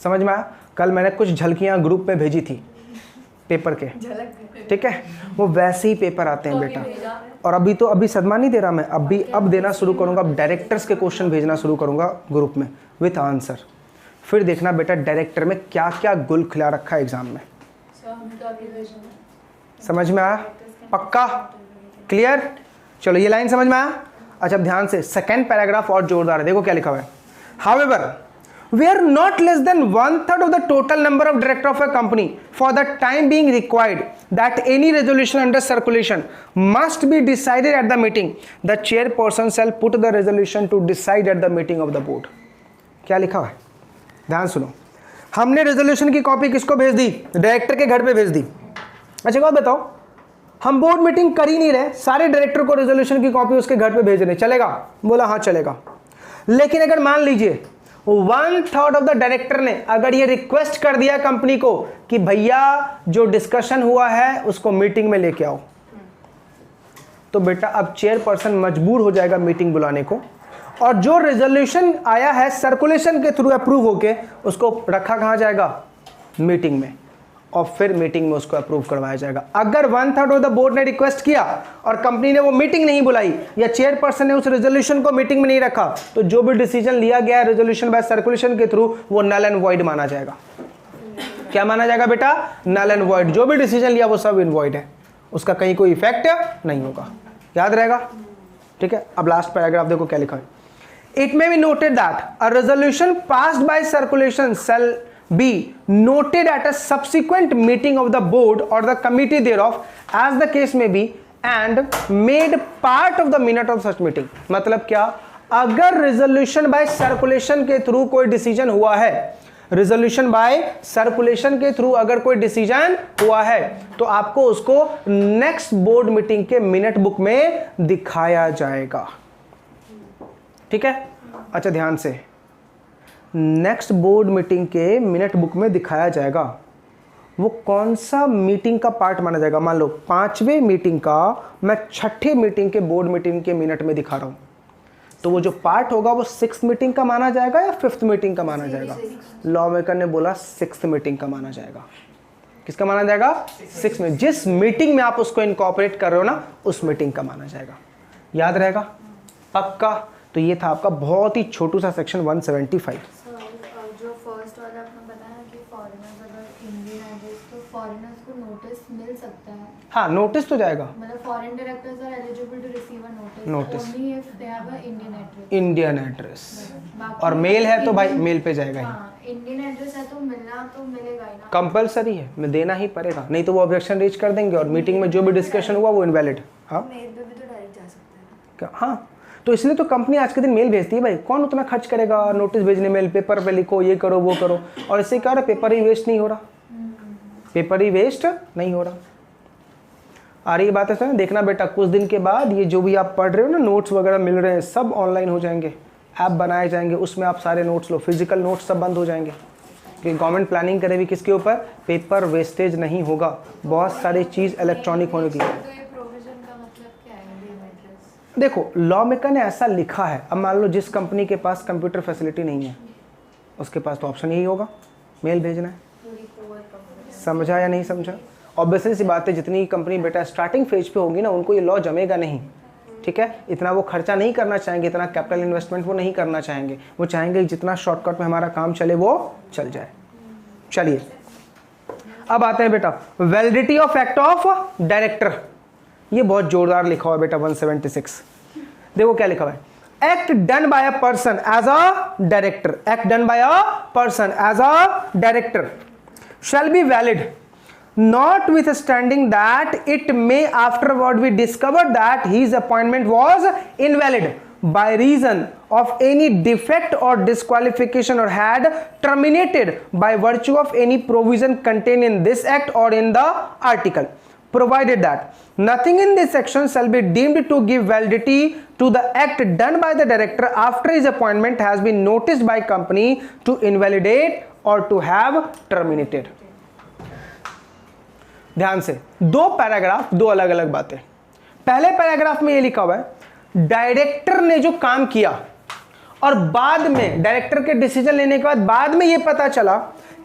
समझ में आया? कल मैंने कुछ झलकियां ग्रुप पे भेजी थी पेपर के, ठीक है, वो वैसे ही पेपर आते हैं बेटा। और अभी सदमा नहीं दे रहा मैं, अब देना शुरू करूंगा, अब डायरेक्टर्स के क्वेश्चन भेजना शुरू करूंगा ग्रुप में विथ आंसर। फिर देखना बेटा डायरेक्टर में क्या क्या गुल खिला रखा है एग्जाम में। समझ में आया? पक्का, क्लियर? चलो ये लाइन समझ में आया। अच्छा अब ध्यान से, सेकंड पैराग्राफ और जोरदार है, देखो क्या लिखा हुआ है। However we are not less than 1/3 of the total number of director of a company for the time being required that any resolution under circulation must be decided at the meeting. The chairperson shall put the resolution to decide at the meeting of the board. क्या लिखा हुआ है, ध्यान सुनो। हमने resolution की copy किसको भेज दी? डायरेक्टर के घर पे भेज दी। अच्छा बात बताओ, हम बोर्ड मीटिंग कर ही नहीं रहे, सारे डायरेक्टर को रेजोल्यूशन की कॉपी उसके घर पे भेज रहे, चलेगा? बोला हाँ चलेगा। लेकिन अगर मान लीजिए 1/3 ऑफ द डायरेक्टर ने अगर ये रिक्वेस्ट कर दिया कंपनी को कि भैया जो डिस्कशन हुआ है उसको मीटिंग में लेके आओ, तो बेटा अब चेयरपर्सन मजबूर हो जाएगा मीटिंग बुलाने को, और जो रेजोल्यूशन आया है सर्कुलेशन के थ्रू अप्रूव होके उसको रखा कहां जाएगा? मीटिंग में, और फिर मीटिंग में उसको अप्रूव करवाया जाएगा। अगर 1/3 ऑफ द बोर्ड ने रिक्वेस्ट किया और कंपनी ने वो मीटिंग नहीं बुलाई या चेयरपर्सन ने उस रेजोल्यूशन को मीटिंग में नहीं रखा, तो जो भी डिसीजन लिया गया है रेजोल्यूशन बाय सर्कुलेशन के थ्रू वो नल एंड वॉइड माना जाएगा। क्या माना जाएगा बेटा? Null and void. जो भी डिसीजन लिया वो सब इनवॉइड है, उसका कहीं कोई इफेक्ट नहीं होगा, याद रहेगा? ठीक है, अब लास्ट पैराग्राफ देखो क्या लिखा है। It may be noted that a resolution passed by circulation shall be noted at a subsequent meeting of the board or the committee thereof as the case may be and made part of the minute of such meeting। मतलब क्या? अगर resolution bye circulation के through कोई decision हुआ है, resolution bye circulation के through अगर कोई डिसीजन हुआ है तो आपको उसको नेक्स्ट बोर्ड मीटिंग के मिनट बुक में दिखाया जाएगा। ठीक है? अच्छा ध्यान से, नेक्स्ट बोर्ड मीटिंग के मिनट बुक में दिखाया जाएगा। वो कौन सा मीटिंग का पार्ट माना जाएगा? मान लो 5वें मीटिंग का मैं 6ठे मीटिंग के बोर्ड मीटिंग के मिनट में दिखा रहा हूं, तो वो जो पार्ट होगा वो 6th मीटिंग का माना जाएगा या 5th मीटिंग का माना जाएगा? लॉ मेकर ने बोला 6th मीटिंग का माना जाएगा। किसका माना जाएगा? 6 में, जिस मीटिंग में आप उसको इनकॉर्पोरेट कर रहे हो ना, उस मीटिंग का माना जाएगा। याद रहेगा? पक्का। तो ये था आपका बहुत ही छोटू सा सेक्शन 175। जो फर्स्ट वाला आपने बताया कि फॉरेनर्स अगर इंडियन एड्रेस, तो फॉरेनर्स को नोटिस मिल सकता है? हाँ, नोटिस तो जाएगा। मतलब foreign directors are eligible to receive a notice only if they have a Indian address. Indian address, और मेल है तो भाई मेल पे जाएगा ही। हाँ, इंडियन एड्रेस है तो मिलना तो मिलेगा ही ना, कंपलसरी है, मैं देना ही पड़ेगा, नहीं तो वो ऑब्जेक्शन रीच कर देंगे और मीटिंग में जो भी डिस्कशन हुआ वो इनवैलिड। हाँ मेल पे भी तो डायरेक्ट जा सकते हैं क्या? हाँ, तो इसलिए तो कंपनी आज के दिन मेल भेजती है भाई, कौन उतना खर्च करेगा नोटिस भेजने में? पेपर पे लिखो, ये करो वो करो, और इससे क्या हो रहा है? पेपर ही वेस्ट नहीं हो रहा, पेपर ही वेस्ट नहीं हो रहा। आ रही बात है? देखना बेटा, कुछ दिन के बाद ये जो भी आप पढ़ रहे हो ना, नोट्स वगैरह मिल रहे हैं, सब ऑनलाइन हो जाएंगे, ऐप बनाए जाएंगे, उसमें आप सारे नोट्स लो, फिजिकल नोट्स सब बंद हो जाएंगे, क्योंकि गवर्नमेंट प्लानिंग करे भी किसके ऊपर? पेपर वेस्टेज नहीं होगा, बहुत सारी चीज़ इलेक्ट्रॉनिक होने की। देखो लॉ मेकर ने ऐसा लिखा है, अब मान लो जिस कंपनी के पास कंप्यूटर फैसिलिटी नहीं है उसके पास तो ऑप्शन यही होगा मेल भेजना है। समझा या नहीं समझा? ऑब्वियसली सी बात है, जितनी कंपनी बेटा स्टार्टिंग फेज पे होगी ना उनको ये लॉ जमेगा नहीं, ठीक है। इतना वो खर्चा नहीं करना चाहेंगे, इतना कैपिटल इन्वेस्टमेंट वो नहीं करना चाहेंगे, वो चाहेंगे जितना शॉर्टकट में हमारा काम चले वो चल जाए। चलिए अब आते हैं बेटा validity of act of director. ये बहुत जोरदार लिखा हुआ है बेटा 176। देखो क्या लिखा हुआ है, act done by a person as a director, act done by a person as a director shall be valid notwithstanding that it may afterward be discovered that his appointment was invalid by reason of any defect or disqualification or had terminated by virtue of any provision contained in this act or in the article, provided that nothing in this section shall be deemed to give validity to the act done by the director after his appointment has been noticed by company to invalidate or to have terminated। ध्यान से दो paragraph, दो अलग अलग बातें। पहले paragraph में ये लिखा हुआ है डायरेक्टर ने जो काम किया और बाद में डायरेक्टर के डिसीजन लेने के बाद में ये पता चला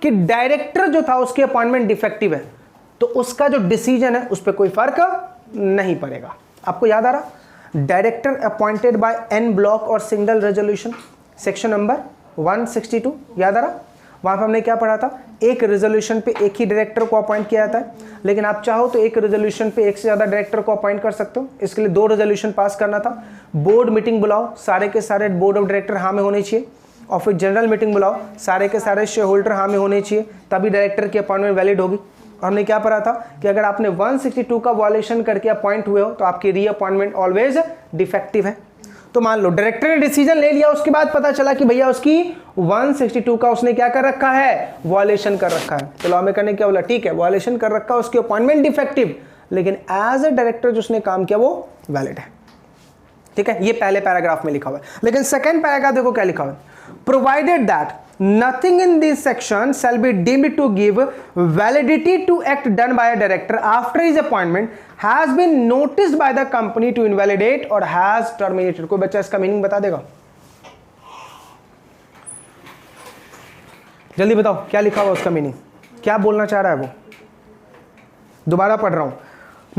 कि डायरेक्टर जो था उसकी अपॉइंटमेंट डिफेक्टिव है, तो उसका जो डिसीजन है उस पर कोई फर्क नहीं पड़ेगा। आपको याद आ रहा, director appointed by en bloc और सिंगल रेजोल्यूशन, सेक्शन नंबर 162, याद आ रहा? वहां पर हमने क्या पढ़ा था, एक रेजोल्यूशन पे एक ही डायरेक्टर को अपॉइंट किया जाता है, लेकिन आप चाहो तो एक रेजोल्यूशन पे एक से ज्यादा डायरेक्टर को अपॉइंट कर सकते हो। इसके लिए 2 रेजोल्यूशन पास करना था, बोर्ड मीटिंग बुलाओ, सारे के सारे बोर्ड ऑफ डायरेक्टर हाँ में होने चाहिए, और फिर जनरल मीटिंग बुलाओ, सारे के सारे शेयर होल्डर हाँ में होने चाहिए, तभी डायरेक्टर की अपॉइंटमेंट वैलिड होगी। और हमने क्या पढ़ा था कि अगर आपने 162 का वायलेशन करके अपॉइंट हुए हो तो आपकी रीअपॉइंटमेंट ऑलवेज डिफेक्टिव है। तो मान लो डायरेक्टर ने डिसीजन ले लिया, उसके बाद पता चला कि भैया उसकी 162 का उसने क्या कर रखा है, वायलेशन कर रखा है। तो लॉ मेकर ने क्या बोला, ठीक है वायलेशन कर रखा, उसकी अपॉइंटमेंट डिफेक्टिव, लेकिन एज अ डायरेक्टर जो उसने काम किया वो वैलिड है। ठीक है, ये पहले पैराग्राफ में लिखा हुआ है। लेकिन सेकंड पैराग्राफ देखो क्या लिखा हुआ है, provided that nothing in this section shall be deemed to give validity to act done by a director after his appointment has been noticed by the company to invalidate or has terminated। कोई बच्चा इसका meaning बता देगा? जल्दी बताओ क्या लिखा हुआ उसका मीनिंग, क्या बोलना चाह रहा है वो? दोबारा पढ़ रहा हूं,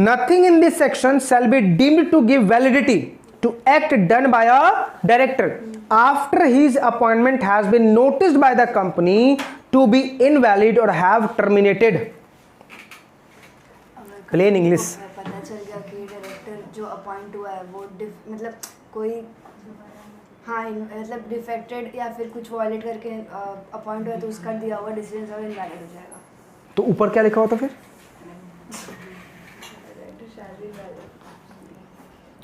nothing in this section shall be deemed to give validity to act done by a director after his appointment has been noticed by the company to be invalid or have terminated। Plain English। पता चल गया कि director जो appoint हुआ है वो मतलब कोई हाँ मतलब डिफेक्टेड या फिर कुछ वॉयलेट करके अपॉइंट हुआ, तो उसका दिया हुआ डिसीजन सब इनवैलिड हो जाएगा। तो ऊपर क्या लिखा हुआ था फिर?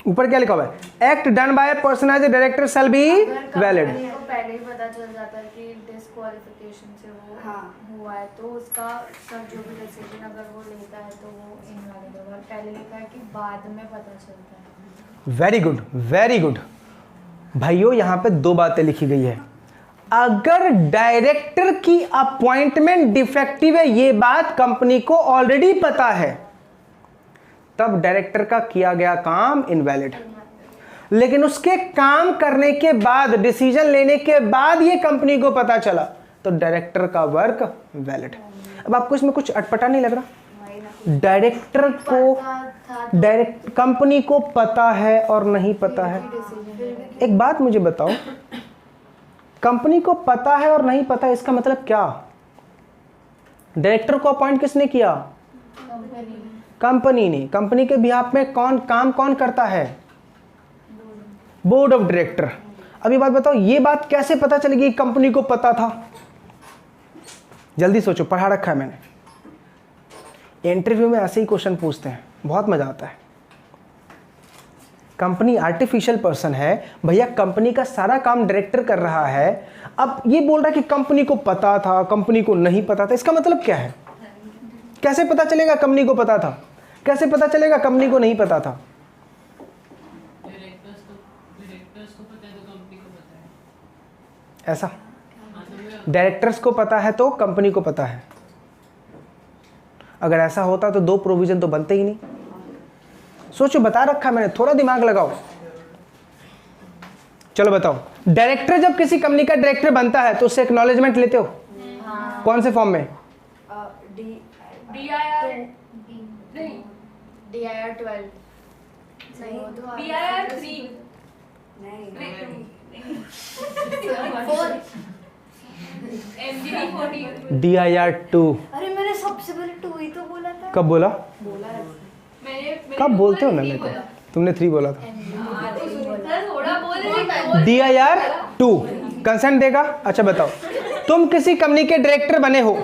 ऊपर क्या लिखा हुआ है, act done by a person as a director shall be valid. पहले ही पता चल जाता है कि डिस्क्वालिफिकेशन से वो हुआ है, तो उसका सब जो भी डिसीजन अगर वो लेता है तो वो इनवैलिड होगा। पहले लिखा है कि बाद में पता चलता है। वेरी गुड, वेरी गुड भाइयों, यहाँ पे 2 बातें लिखी गई है। अगर डायरेक्टर की अपॉइंटमेंट डिफेक्टिव है, ये बात कंपनी को ऑलरेडी पता है, तब डायरेक्टर का किया गया काम इनवैलिड। लेकिन उसके काम करने के बाद, डिसीजन लेने के बाद ये कंपनी को पता चला, तो डायरेक्टर का वर्क वैलिड। अब आपको इसमें कुछ अटपटा नहीं लग रहा? डायरेक्टर को कंपनी को पता है और नहीं पता है। एक बात मुझे बताओ, कंपनी को पता है और नहीं पता, इसका मतलब क्या? डायरेक्टर को अपॉइंट किसने किया? कंपनी ने। कंपनी के बिहाफ में कौन करता है? Board of director. अब ये बात बताओ, ये बात कैसे पता चलेगी कंपनी को पता था? जल्दी सोचो, पढ़ा रखा है मैंने। इंटरव्यू में ऐसे ही क्वेश्चन पूछते हैं, बहुत मजा आता है। कंपनी आर्टिफिशियल पर्सन है भैया, कंपनी का सारा काम डायरेक्टर कर रहा है। अब ये बोल रहा है कि कंपनी को पता था, कंपनी को नहीं पता था, इसका मतलब क्या है? कैसे पता चलेगा कंपनी को पता था? कैसे पता चलेगा कंपनी को नहीं पता था? ऐसा डायरेक्टर्स को पता है तो कंपनी को पता है। अगर ऐसा होता तो 2 प्रोविजन तो बनते ही नहीं। सोचो, बता रखा मैंने, थोड़ा दिमाग लगाओ। चलो बताओ, डायरेक्टर जब किसी कंपनी का डायरेक्टर बनता है तो उससे एक्नॉलेजमेंट लेते हो? कौन से फॉर्म में? DIR 12 नहीं, DIR 3 नहीं, 4 MGD 14 DIR 2। अरे मैंने सबसे पहले 2 ही तो बोला था। कब बोला? मैंने कब बोलते हो ना मेरे को? तुमने 3 बोला था। थोड़ा बोल DIR 2 कंसेंट देगा। अच्छा बताओ, तुम किसी कंपनी के डायरेक्टर बने हो,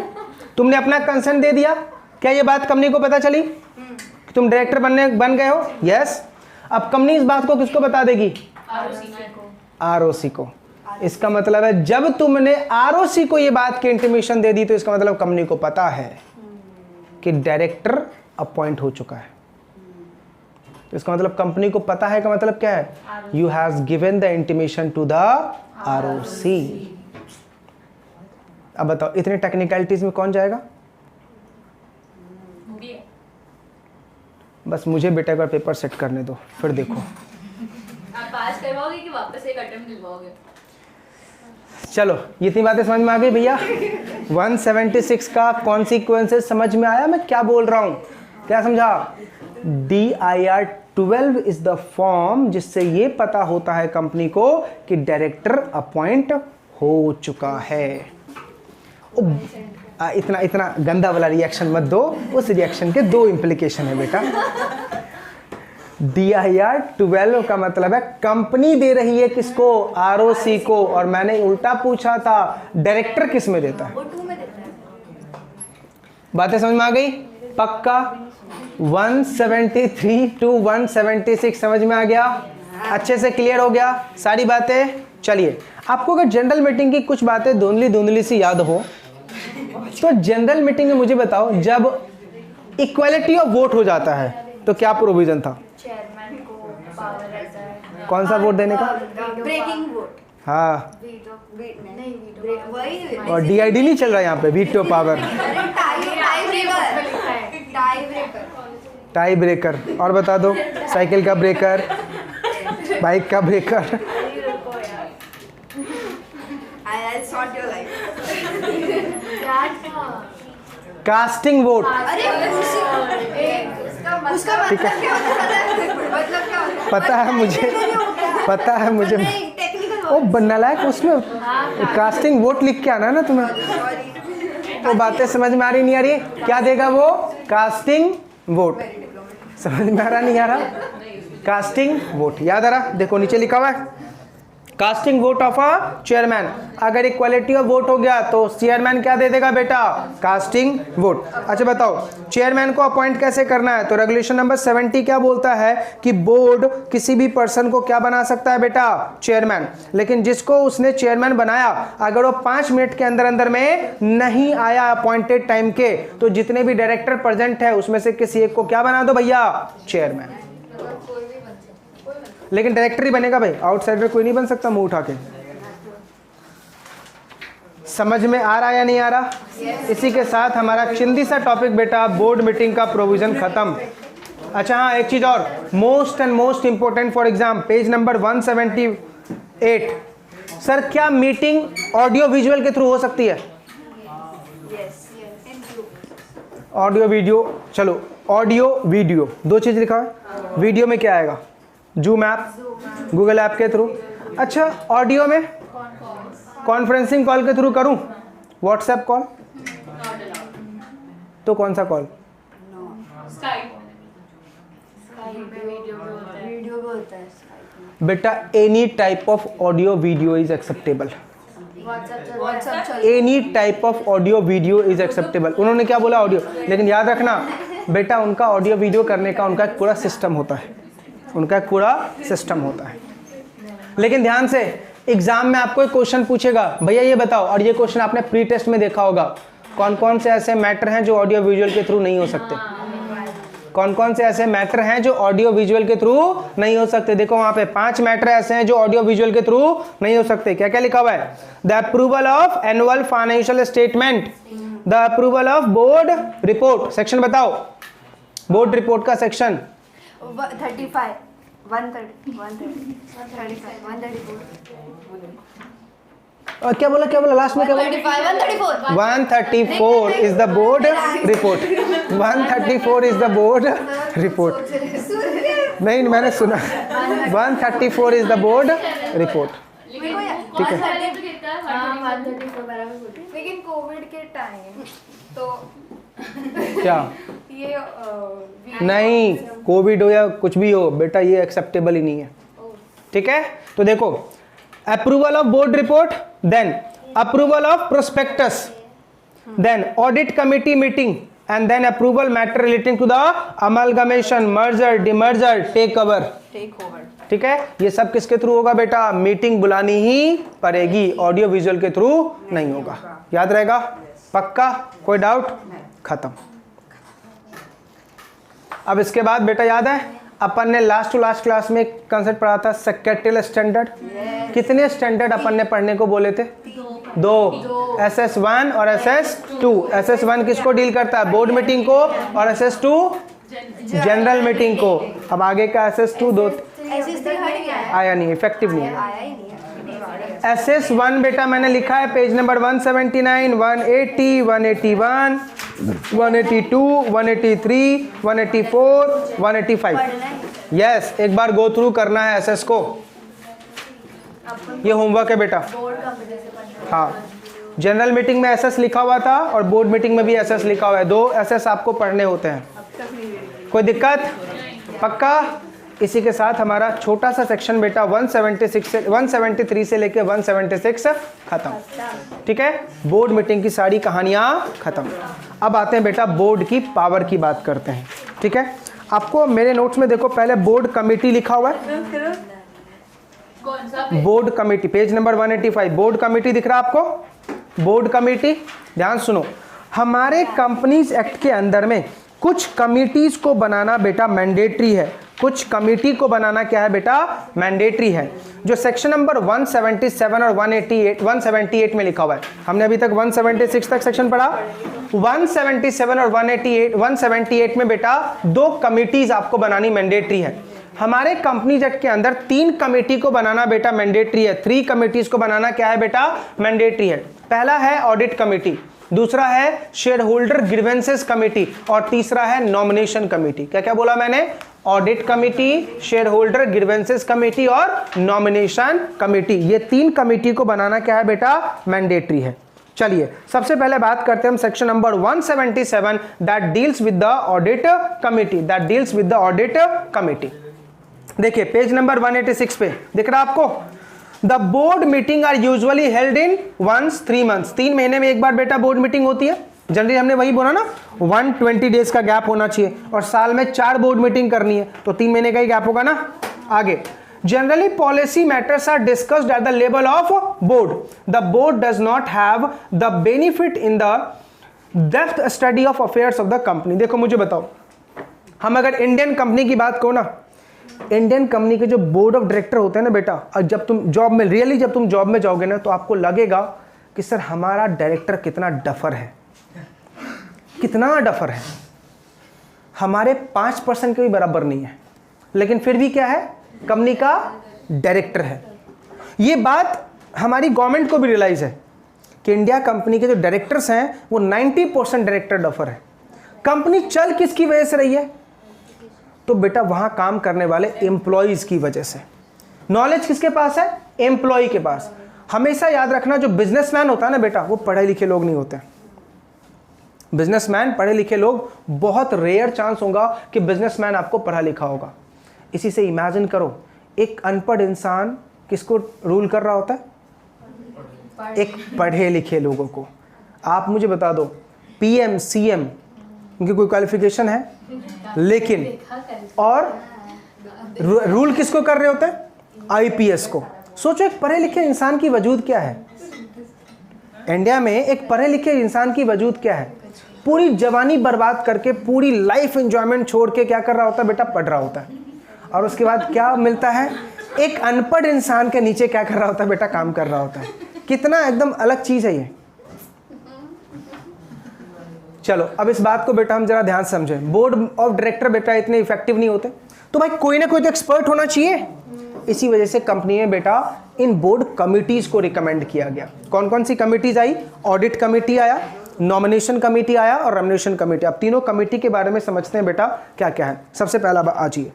तुमने अपना कंसेंट दे दिया, क्या ये बात कंपनी को पता चली कि तुम डायरेक्टर बन गए हो? यस। अब कंपनी इस बात को किसको बता देगी? ROC को। इसका मतलब है जब तुमने ROC को ये बात की इंटीमेशन दे दी तो इसका मतलब कंपनी को पता है कि डायरेक्टर अपॉइंट हो चुका है। तो इसका मतलब कंपनी को पता है का मतलब क्या है? You has given the intimation to the ROC। अब बताओ, इतने टेक्निकलिटीज में कौन जाएगा? बस मुझे बेटा एक बार पेपर सेट करने दो, फिर देखो। आप पास करवाओगे कि वापस एक अटेम्प्ट दिलवाओगे? चलो, ये इतनी बातें समझ में आ गई भैया? 176 का कॉन्सिक्वेंसेस समझ में आया मैं क्या बोल रहा हूं? क्या समझा? DIR 12 इज द फॉर्म जिससे ये पता होता है कंपनी को कि डायरेक्टर अपॉइंट हो चुका है। इतना इतना गंदा वाला रिएक्शन मत दो, उस रिएक्शन के 2 इम्प्लीकेशन है बेटा। DIR 12 का मतलब है कंपनी दे रही है किसको? ROC को। और मैंने उल्टा पूछा था, डायरेक्टर किस में देता है? वो 2 में देता है। बातें समझ में आ गई? पक्का? 173 to 176 समझ में आ गया? अच्छे से क्लियर हो गया सारी बातें? चलिए, आपको अगर जनरल मीटिंग की कुछ बातें धुंधली सी याद हो तो जनरल मीटिंग में मुझे बताओ, जब इक्वालिटी ऑफ वोट हो जाता है तो क्या प्रोविजन था? चेयरमैन को पावर रहता है। कौन सा वोट देने का? Breaking vote. हाँ, नहीं, वही और DID नहीं चल रहा यहाँ पे, वीटो पावर, टाई ब्रेकर। और बता दो, साइकिल का ब्रेकर, बाइक का ब्रेकर। Casting vote. उसका ठीक है, मतलब क्या होता है? पता है मुझे, पता है मुझे। ओ नालायक, उसमें कास्टिंग वोट लिख के आना ना तुम्हें। वो बातें समझ में आ रही नहीं आ रही? क्या देगा वो? Casting vote. समझ में आ रहा नहीं आ रहा? कास्टिंग वोट याद आ रहा? देखो नीचे लिखा हुआ है, casting vote of a chairman. अगर इक्वालिटी ऑफ वोट हो गया तो चेयरमैन क्या दे देगा बेटा? Casting vote. अच्छा बताओ, चेयरमैन को अपॉइंट कैसे करना है? तो रेगुलेशन नंबर 70 क्या बोलता है कि बोर्ड किसी भी पर्सन को क्या बना सकता है बेटा? चेयरमैन। लेकिन जिसको उसने चेयरमैन बनाया, अगर वो 5 मिनट के अंदर अंदर में नहीं आया अपॉइंटेड टाइम के, तो जितने भी डायरेक्टर प्रेजेंट है उसमें से किसी एक को क्या बना दो भैया? चेयरमैन। लेकिन डायरेक्टर ही बनेगा भाई, आउटसाइडर कोई नहीं बन सकता मुंह उठा के। समझ में आ रहा या नहीं आ रहा? इसी के साथ हमारा चिंदी सा टॉपिक बेटा बोर्ड मीटिंग का प्रोविजन खत्म। अच्छा हाँ, एक चीज और, most and most important for exam, page number 178। Sir, क्या मीटिंग ऑडियो विजुअल के थ्रू हो सकती है? ऑडियो वीडियो, चलो ऑडियो वीडियो 2 चीज लिखा है। वीडियो में क्या आएगा? जूम ऐप, गूगल ऐप के थ्रू। अच्छा, ऑडियो में कॉन्फ्रेंसिंग कॉल के थ्रू करूं? WhatsApp call? तो कौन सा कॉल? वीडियो भी होता है बेटा any type of audio video is acceptable. Any type of audio video is acceptable. उन्होंने क्या बोला? ऑडियो। लेकिन याद रखना बेटा, उनका ऑडियो वीडियो करने का उनका एक पूरा सिस्टम होता है, उनका एक पूरा सिस्टम होता है। लेकिन ध्यान से, एग्जाम में आपको एक क्वेश्चन पूछेगा, भैया ये बताओ, और ये क्वेश्चन आपने प्री टेस्ट में देखा होगा, कौन कौन से ऐसे मैटर हैं जो ऑडियो विजुअल के थ्रू नहीं हो सकते? कौन कौन से ऐसे मैटर हैं जो ऑडियो विजुअल के थ्रू नहीं हो सकते? देखो वहां पे 5 मैटर ऐसे हैं जो ऑडियो विजुअल के थ्रू नहीं हो सकते। क्या क्या लिखा हुआ है? The approval of annual financial statement, the approval of board report. Section बताओ, बोर्ड रिपोर्ट का सेक्शन 35। 130, 135, 134. क्या बोला लास्ट में क्या बोला? 134 is the board report. 134 is the board report. नहीं, मैंने सुना 134 इज द बोर्ड रिपोर्ट। ठीक है। लेकिन कोविड के टाइम तो क्या ये नहीं, कोविड हो या कुछ भी हो बेटा, ये एक्सेप्टेबल ही नहीं है। ठीक है, तो देखो approval of board report, then approval of prospectus, then audit committee meeting, and then approval matter relating to the amalgamation, merger, demerger, take over. ठीक है, ये सब किसके थ्रू होगा बेटा? मीटिंग बुलानी ही पड़ेगी, ऑडियो विजुअल के थ्रू नहीं होगा। याद रहेगा? पक्का? कोई डाउट? खत्म। अब इसके बाद बेटा याद है अपन ने लास्ट टू लास्ट क्लास में एक कंसेप्ट पढ़ा था, सेक्रेटरियल स्टैंडर्ड। कितने स्टैंडर्ड अपन ने पढ़ने को बोले थे? दो, SS1 और SS2। SS1 किसको डील करता है? बोर्ड मीटिंग को, और SS2 जनरल मीटिंग को। अब आगे का SS2 दो आया नहीं, इफेक्टिव नहीं है। SS1 बेटा मैंने लिखा है पेज नंबर 179, 180, 181, 182, 183, 184, 185। यस, एक बार गो थ्रू करना है SS को। ये होमवर्क है बेटा। हाँ, जनरल मीटिंग में SS लिखा हुआ था और बोर्ड मीटिंग में भी SS लिखा हुआ है। 2 SS आपको पढ़ने होते हैं। कोई दिक्कत? पक्का? इसी के साथ हमारा छोटा सा सेक्शन बेटा 173 से लेके 176 खत्म। ठीक है, बोर्ड मीटिंग की सारी कहानियां खत्म। अब आते हैं बेटा बोर्ड की पावर की बात करते हैं। ठीक है, आपको मेरे नोट्स में देखो पहले बोर्ड कमेटी लिखा हुआ है। Board committee page number 185, board committee दिख रहा है आपको? बोर्ड कमेटी, ध्यान सुनो, हमारे कंपनीज एक्ट के अंदर में कुछ कमिटीज को बनाना बेटा मैंडेटरी है। कुछ कमिटी को बनाना क्या है बेटा? मैंडेटरी है। जो सेक्शन नंबर 177 और 178 में लिखा हुआ है। हमने अभी तक 176 तक सेक्शन पढ़ा। 177 और 178 में बेटा 2 कमिटीज आपको बनानी मैंडेटरी है। हमारे कंपनीज एक्ट के अंदर 3 कमेटी को बनाना बेटा मैंडेटरी है। 3 कमिटीज को बनाना क्या है बेटा? मैंडेटरी है। पहला है ऑडिट कमेटी, दूसरा है शेयर होल्डर ग्रीवेंसेस कमेटी, और तीसरा है नॉमिनेशन कमेटी। क्या क्या बोला मैंने? Audit committee, share holder grievances committee और नॉमिनेशन कमेटी। ये 3 कमेटी को बनाना क्या है बेटा? मैंडेटरी है। चलिए सबसे पहले बात करते हैं हम section number 177 that deals with the audit committee. देखिए पेज नंबर 186 पे दिख रहा आपको? The board meeting are usually held in once 3 months. 3 महीने में एक बार बेटा बोर्ड मीटिंग होती है। जनरली हमने वही बोला ना, 120 डेज का गैप होना चाहिए, और साल में 4 बोर्ड मीटिंग करनी है, तो 3 महीने का ही गैप होगा ना। आगे, generally policy matters are discussed at the level of board. The board does not have the benefit in the depth study of affairs of the company. देखो मुझे बताओ, हम अगर इंडियन कंपनी की बात करो ना, इंडियन कंपनी के जो बोर्ड ऑफ डायरेक्टर होते हैं ना बेटा, और जब तुम जॉब में जब तुम जॉब में जाओगे ना, तो आपको लगेगा कि सर हमारा डायरेक्टर कितना डफर है, कितना डफर है। हमारे 5% के भी बराबर नहीं है, लेकिन फिर भी क्या है? कंपनी का डायरेक्टर है। ये बात हमारी गवर्नमेंट को भी रियलाइज है कि इंडिया कंपनी के जो डायरेक्टर्स हैं वो 90% डायरेक्टर डफर है। कंपनी चल किसकी वजह से रही है? तो बेटा वहां काम करने वाले एम्प्लॉयज की वजह से। नॉलेज किसके पास है? एम्प्लॉय के पास। हमेशा याद रखना, जो बिजनेसमैन होता है ना बेटा, वो पढ़े लिखे लोग नहीं होते। बिजनेसमैन पढ़े लिखे लोग, बहुत रेयर चांस होगा कि बिजनेसमैन आपको पढ़ा लिखा होगा। इसी से इमेजिन करो, एक अनपढ़ इंसान किसको रूल कर रहा होता है? एक पढ़े लिखे लोगों को। आप मुझे बता दो, PM, CM उनकी कोई क्वालिफिकेशन है, लेकिन और रूल किसको कर रहे होते हैं? IPS को। सोचो एक पढ़े लिखे इंसान की वजूद क्या है इंडिया में। एक पढ़े लिखे इंसान की वजूद क्या है? पूरी जवानी बर्बाद करके, पूरी लाइफ एंजॉयमेंट छोड़ के क्या कर रहा होता है बेटा? पढ़ रहा होता है। और उसके बाद क्या मिलता है? एक अनपढ़ इंसान के नीचे क्या कर रहा होता है बेटा? काम कर रहा होता है। कितना एकदम अलग चीज है ये। चलो अब इस बात को बेटा हम जरा ध्यान समझें। बोर्ड ऑफ डायरेक्टर बेटा इतने इफेक्टिव नहीं होते, तो भाई कोई ना कोई तो एक्सपर्ट होना चाहिए। इसी वजह से कंपनी में बेटा इन बोर्ड कमिटीज को रिकमेंड किया गया। कौन कौन सी कमिटीज आई? ऑडिट कमेटी आया, नॉमिनेशन कमेटी आया और रेम्युनरेशन कमेटी। अब तीनों कमेटी के बारे में समझते हैं बेटा क्या क्या है। सबसे पहला आ जाइए,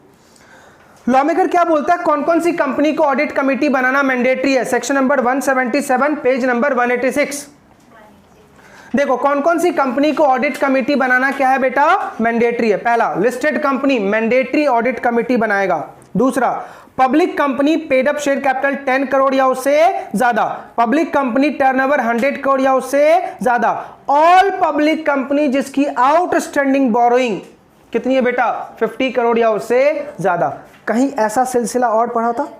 लॉ मेकर क्या बोलता है, कौन कौन सी कंपनी को ऑडिट कमेटी बनाना मैंडेटरी है? Section number 177 page number 186। देखो कौन कौन सी कंपनी को ऑडिट कमेटी बनाना क्या है बेटा? मैंडेटरी है। पहला, listed company mandatory audit committee बनाएगा। दूसरा, public company paid up share capital 10 crore या उससे ज्यादा, पब्लिक कंपनी टर्नओवर 100 करोड़ या उससे ज्यादा, ऑल पब्लिक कंपनी जिसकी आउटस्टैंडिंग बोरोइंग कितनी है बेटा? 50 करोड़ या उससे ज्यादा। कहीं ऐसा सिलसिला और पढ़ा था?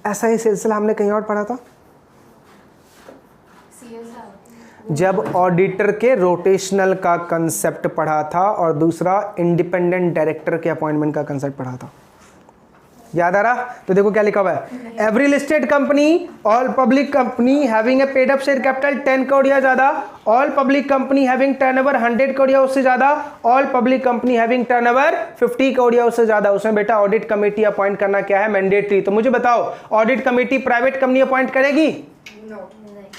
ऐसा ही सिलसिला हमने कहीं और पढ़ा था जब ऑडिटर के रोटेशनल का कंसेप्ट पढ़ा था और दूसरा इंडिपेंडेंट डायरेक्टर के अपॉइंटमेंट का कंसेप्ट पढ़ा था। याद आ रहा? तो देखो क्या लिखा हुआ है, every listed company, all public company having a paid up share capital 10 crore या ज्यादा, all public company having turnover 100 crore या उससे ज्यादा, all public company having turnover 50 crore या उससे ज्यादा। उसमें बेटा ऑडिट कमेटी अपॉइंट करना क्या है? मैंडेटरी। तो मुझे बताओ, audit committee private company appoint करेगी?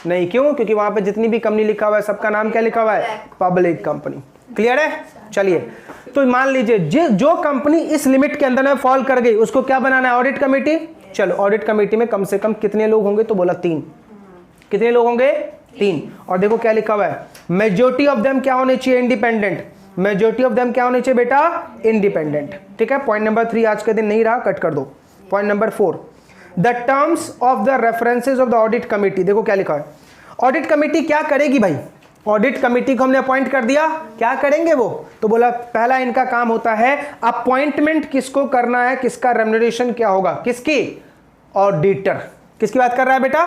नहीं। क्यों? क्योंकि वहां पे जितनी भी कंपनी लिखा हुआ है सबका नाम क्या लिखा हुआ है? Public company. क्लियर है? चलिए, तो मान लीजिए जो कंपनी इस लिमिट के अंदर में फॉल कर गई उसको क्या बनाना है? Audit committee. चलो, ऑडिट कमेटी में कम से कम कितने लोग होंगे? तो बोला 3। कितने लोग होंगे? 3। और देखो क्या लिखा हुआ है, मेजॉरिटी ऑफ देम क्या होने चाहिए? इंडिपेंडेंट। मेजॉरिटी ऑफ देम क्या होने चाहिए बेटा? इंडिपेंडेंट। ठीक है, पॉइंट नंबर 3 आज के दिन नहीं रहा, कट कर दो। Point number 4, the terms of the references of the audit committee. देखो क्या लिखा है, ऑडिट कमेटी क्या करेगी भाई? ऑडिट कमेटी को हमने अपॉइंट कर दिया, क्या करेंगे वो? तो बोला पहला इनका काम होता है अपॉइंटमेंट किसको करना है, किसका रेम्युनरेशन क्या होगा? किसकी? ऑडिटर। किसकी बात कर रहा है बेटा?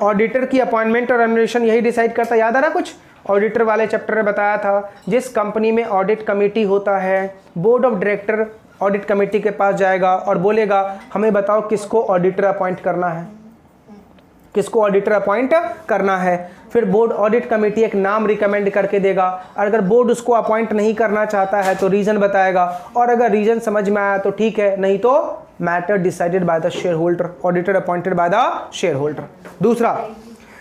ऑडिटर की अपॉइंटमेंट और रेम्युनरेशन यही डिसाइड करता है। याद आ रहा कुछ? ऑडिटर वाले चैप्टर में बताया था, जिस कंपनी में ऑडिट कमेटी होता है, board of director audit committee के पास जाएगा और बोलेगा हमें बताओ किसको ऑडिटर अपॉइंट करना है, किसको ऑडिटर अपॉइंट करना है। फिर बोर्ड ऑडिट कमेटी एक नाम रिकमेंड करके देगा, और अगर बोर्ड उसको अपॉइंट नहीं करना चाहता है तो रीजन बताएगा, और अगर रीजन समझ में आया तो ठीक है, नहीं तो matter decided by the shareholder, auditor appointed by the shareholder. दूसरा,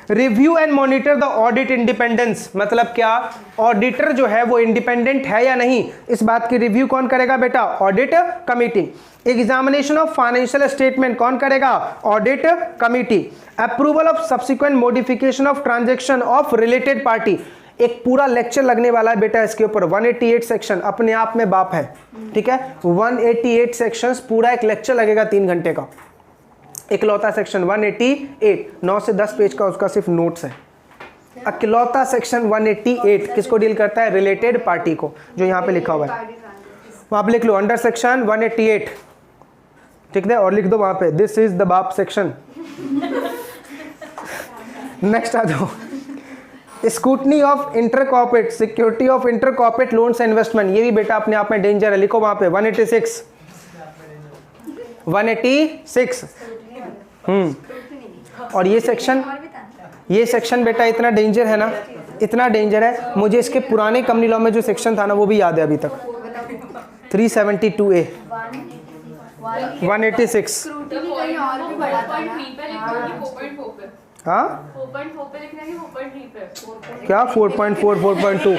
review and monitor the audit independence. मतलब क्या? ऑडिटर जो है वो इंडिपेंडेंट है या नहीं, इस बात की रिव्यू कौन करेगा बेटा? Audit committee. Examination of financial statement कौन करेगा? Audit committee. Approval of subsequent modification of transaction of related party. एक पूरा लेक्चर लगने वाला है बेटा इसके ऊपर। 188 सेक्शन अपने आप में बाप है, ठीक है। 188 सेक्शंस, पूरा एक लेक्चर लगेगा 3 घंटे का, इकलौता सेक्शन 188, 9 से 10 पेज का उसका सिर्फ नोट्स है। इकलौता सेक्शन 188 किसको डील करता है? रिलेटेड पार्टी को, जो यहाँ पे लिखा हुआ है। वहाँ पे लिख लो अंडर सेक्शन 188, ठीक है, और लिख दो वहाँ पे दिस इज द बाप सेक्शन। नेक्स्ट आ जाओ, scrutiny of inter corporate security of inter corporate loans investment. ये भी बेटा अपने आप में डेंजर है, लिखो वहाँ पे 186। और ये सेक्शन बेटा इतना डेंजर है ना, इतना डेंजर है, मुझे इसके पुराने कंपनी लॉ में जो सेक्शन था ना वो भी याद है अभी तक। 372A 186। हाँ क्या 4.4 4.2?